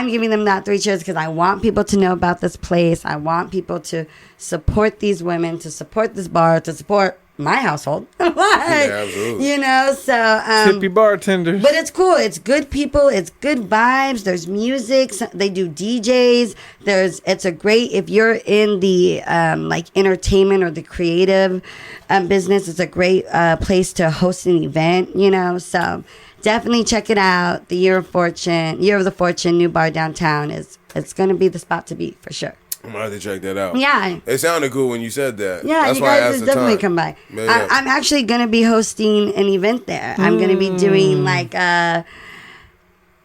giving them that 3 cheers because I want people to know about this place. I want people to support these women, to support this bar, to support my household. Yeah, absolutely. You know, so hippie bartenders. but it's cool. It's good people. It's good vibes. There's music. They do DJs. It's a great, if you're in the like entertainment or the creative business, it's a great place to host an event, you know. So definitely check it out. The Year of the Fortune new bar downtown it's going to be the spot to be for sure. I'm gonna have to check that out. Yeah. It sounded cool when you said that. Yeah, that's you why guys I asked should the definitely time. come by. Yeah. I'm actually going to be hosting an event there. I'm going to be doing like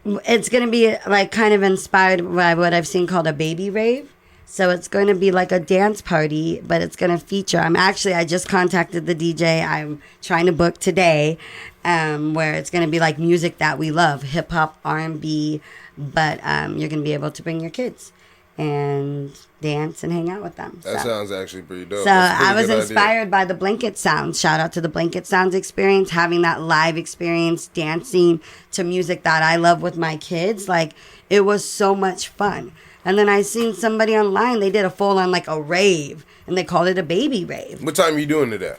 it's going to be like kind of inspired by what I've seen called a baby rave. So it's going to be like a dance party, but it's going to feature. I just contacted the DJ. I'm trying to book today, where it's going to be like music that we love, hip hop, R&B, but you're going to be able to bring your kids and dance and hang out with them. That sounds actually pretty dope. So I was inspired by the Blanket Sounds. Shout out to the Blanket Sounds experience, having that live experience, dancing to music that I love with my kids. Like, it was so much fun. And then I seen somebody online, they did a full on like a rave, and they called it a baby rave. What time are you doing to that?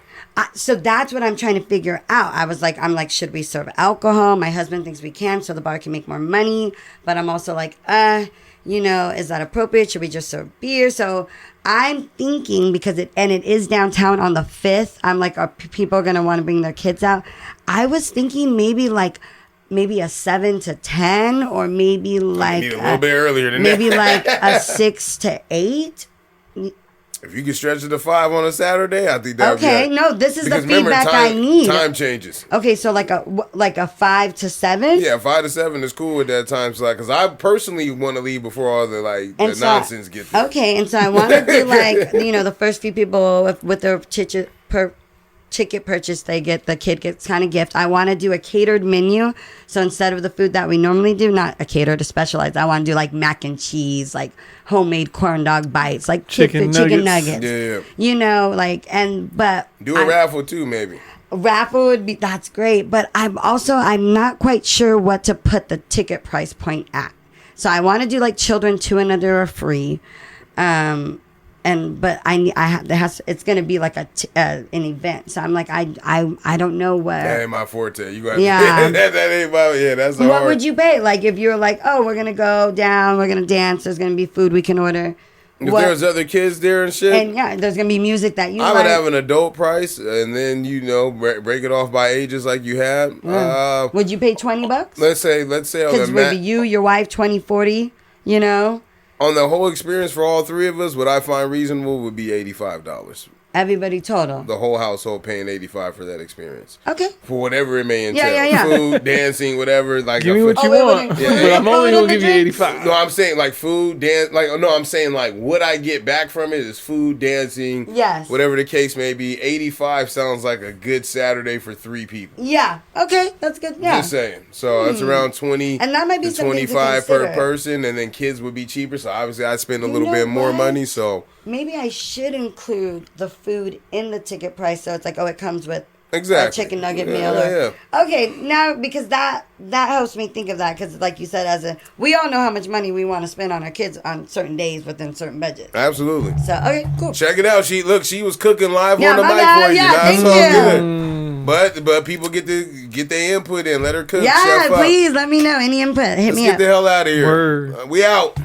So that's what I'm trying to figure out. I'm like, should we serve alcohol? My husband thinks we can, so the bar can make more money. But I'm also like, you know, is that appropriate? Should we just serve beer? So I'm thinking, because it is downtown on the 5th. I'm like, are people going to want to bring their kids out? I was thinking maybe a 7 to 10, or maybe like a little bit earlier than maybe that. like a 6 to 8. If you can stretch it to 5 on a Saturday, I think that would be Okay, no, this is because the feedback I need. Time changes. Okay, so like a 5 to 7. Yeah, 5 to 7 is cool with that time slot, because I personally want to leave before all the nonsense gets there. Okay, and so I want to do like, you know, the first few people with their ticket purchase, the kid gets kind of gift. I want to do a catered menu. So instead of the food that we normally do, not a catered to specialized, I want to do like mac and cheese, like homemade corn dog bites, like chicken nuggets. Yeah. You know, like, but do a raffle too, maybe. Raffle would be, that's great, but I'm not quite sure what to put the ticket price point at. So I want to do like children 2 and under are free. It's gonna be like an event. So I'm like, I don't know what. That ain't my forte. You got that ain't my that's hard. What would you pay? Like if you're like, oh, we're gonna go down, we're gonna dance. There's gonna be food we can order. If there's other kids there and shit, and yeah, there's gonna be music that you. I would have an adult price, and then break it off by ages like you have. Yeah. Would you pay $20? Let's say because maybe you, your wife, 20, 40. You know. On the whole experience for all 3 of us, what I find reasonable would be $85. Everybody total. The whole household paying $85 for that experience. Okay. For whatever it may entail. Yeah. Food, dancing, whatever. Like give me what you want. But I'm only going to give you $85. No, I'm saying like food, dance. I'm saying like what I get back from it is food, dancing. Yes. Whatever the case may be. $85 sounds like a good Saturday for 3 people. Yeah. Okay. That's good. Yeah. Just saying. So it's around 20 and that might be to 25 per person, and then kids would be cheaper. So obviously I'd spend a little bit more money. So maybe I should include the food in the ticket price, so it's like, it comes with exactly a chicken nugget meal. Okay, now because that helps me think of that, because like you said, we all know how much money we want to spend on our kids on certain days within certain budgets. Absolutely. So okay, cool. Check it out. She was cooking live on the mic for you. That's all good. But people get their input in. Let her cook. Yeah, please let me know any input. Hit me up. Let's get the hell out of here. Word. We out.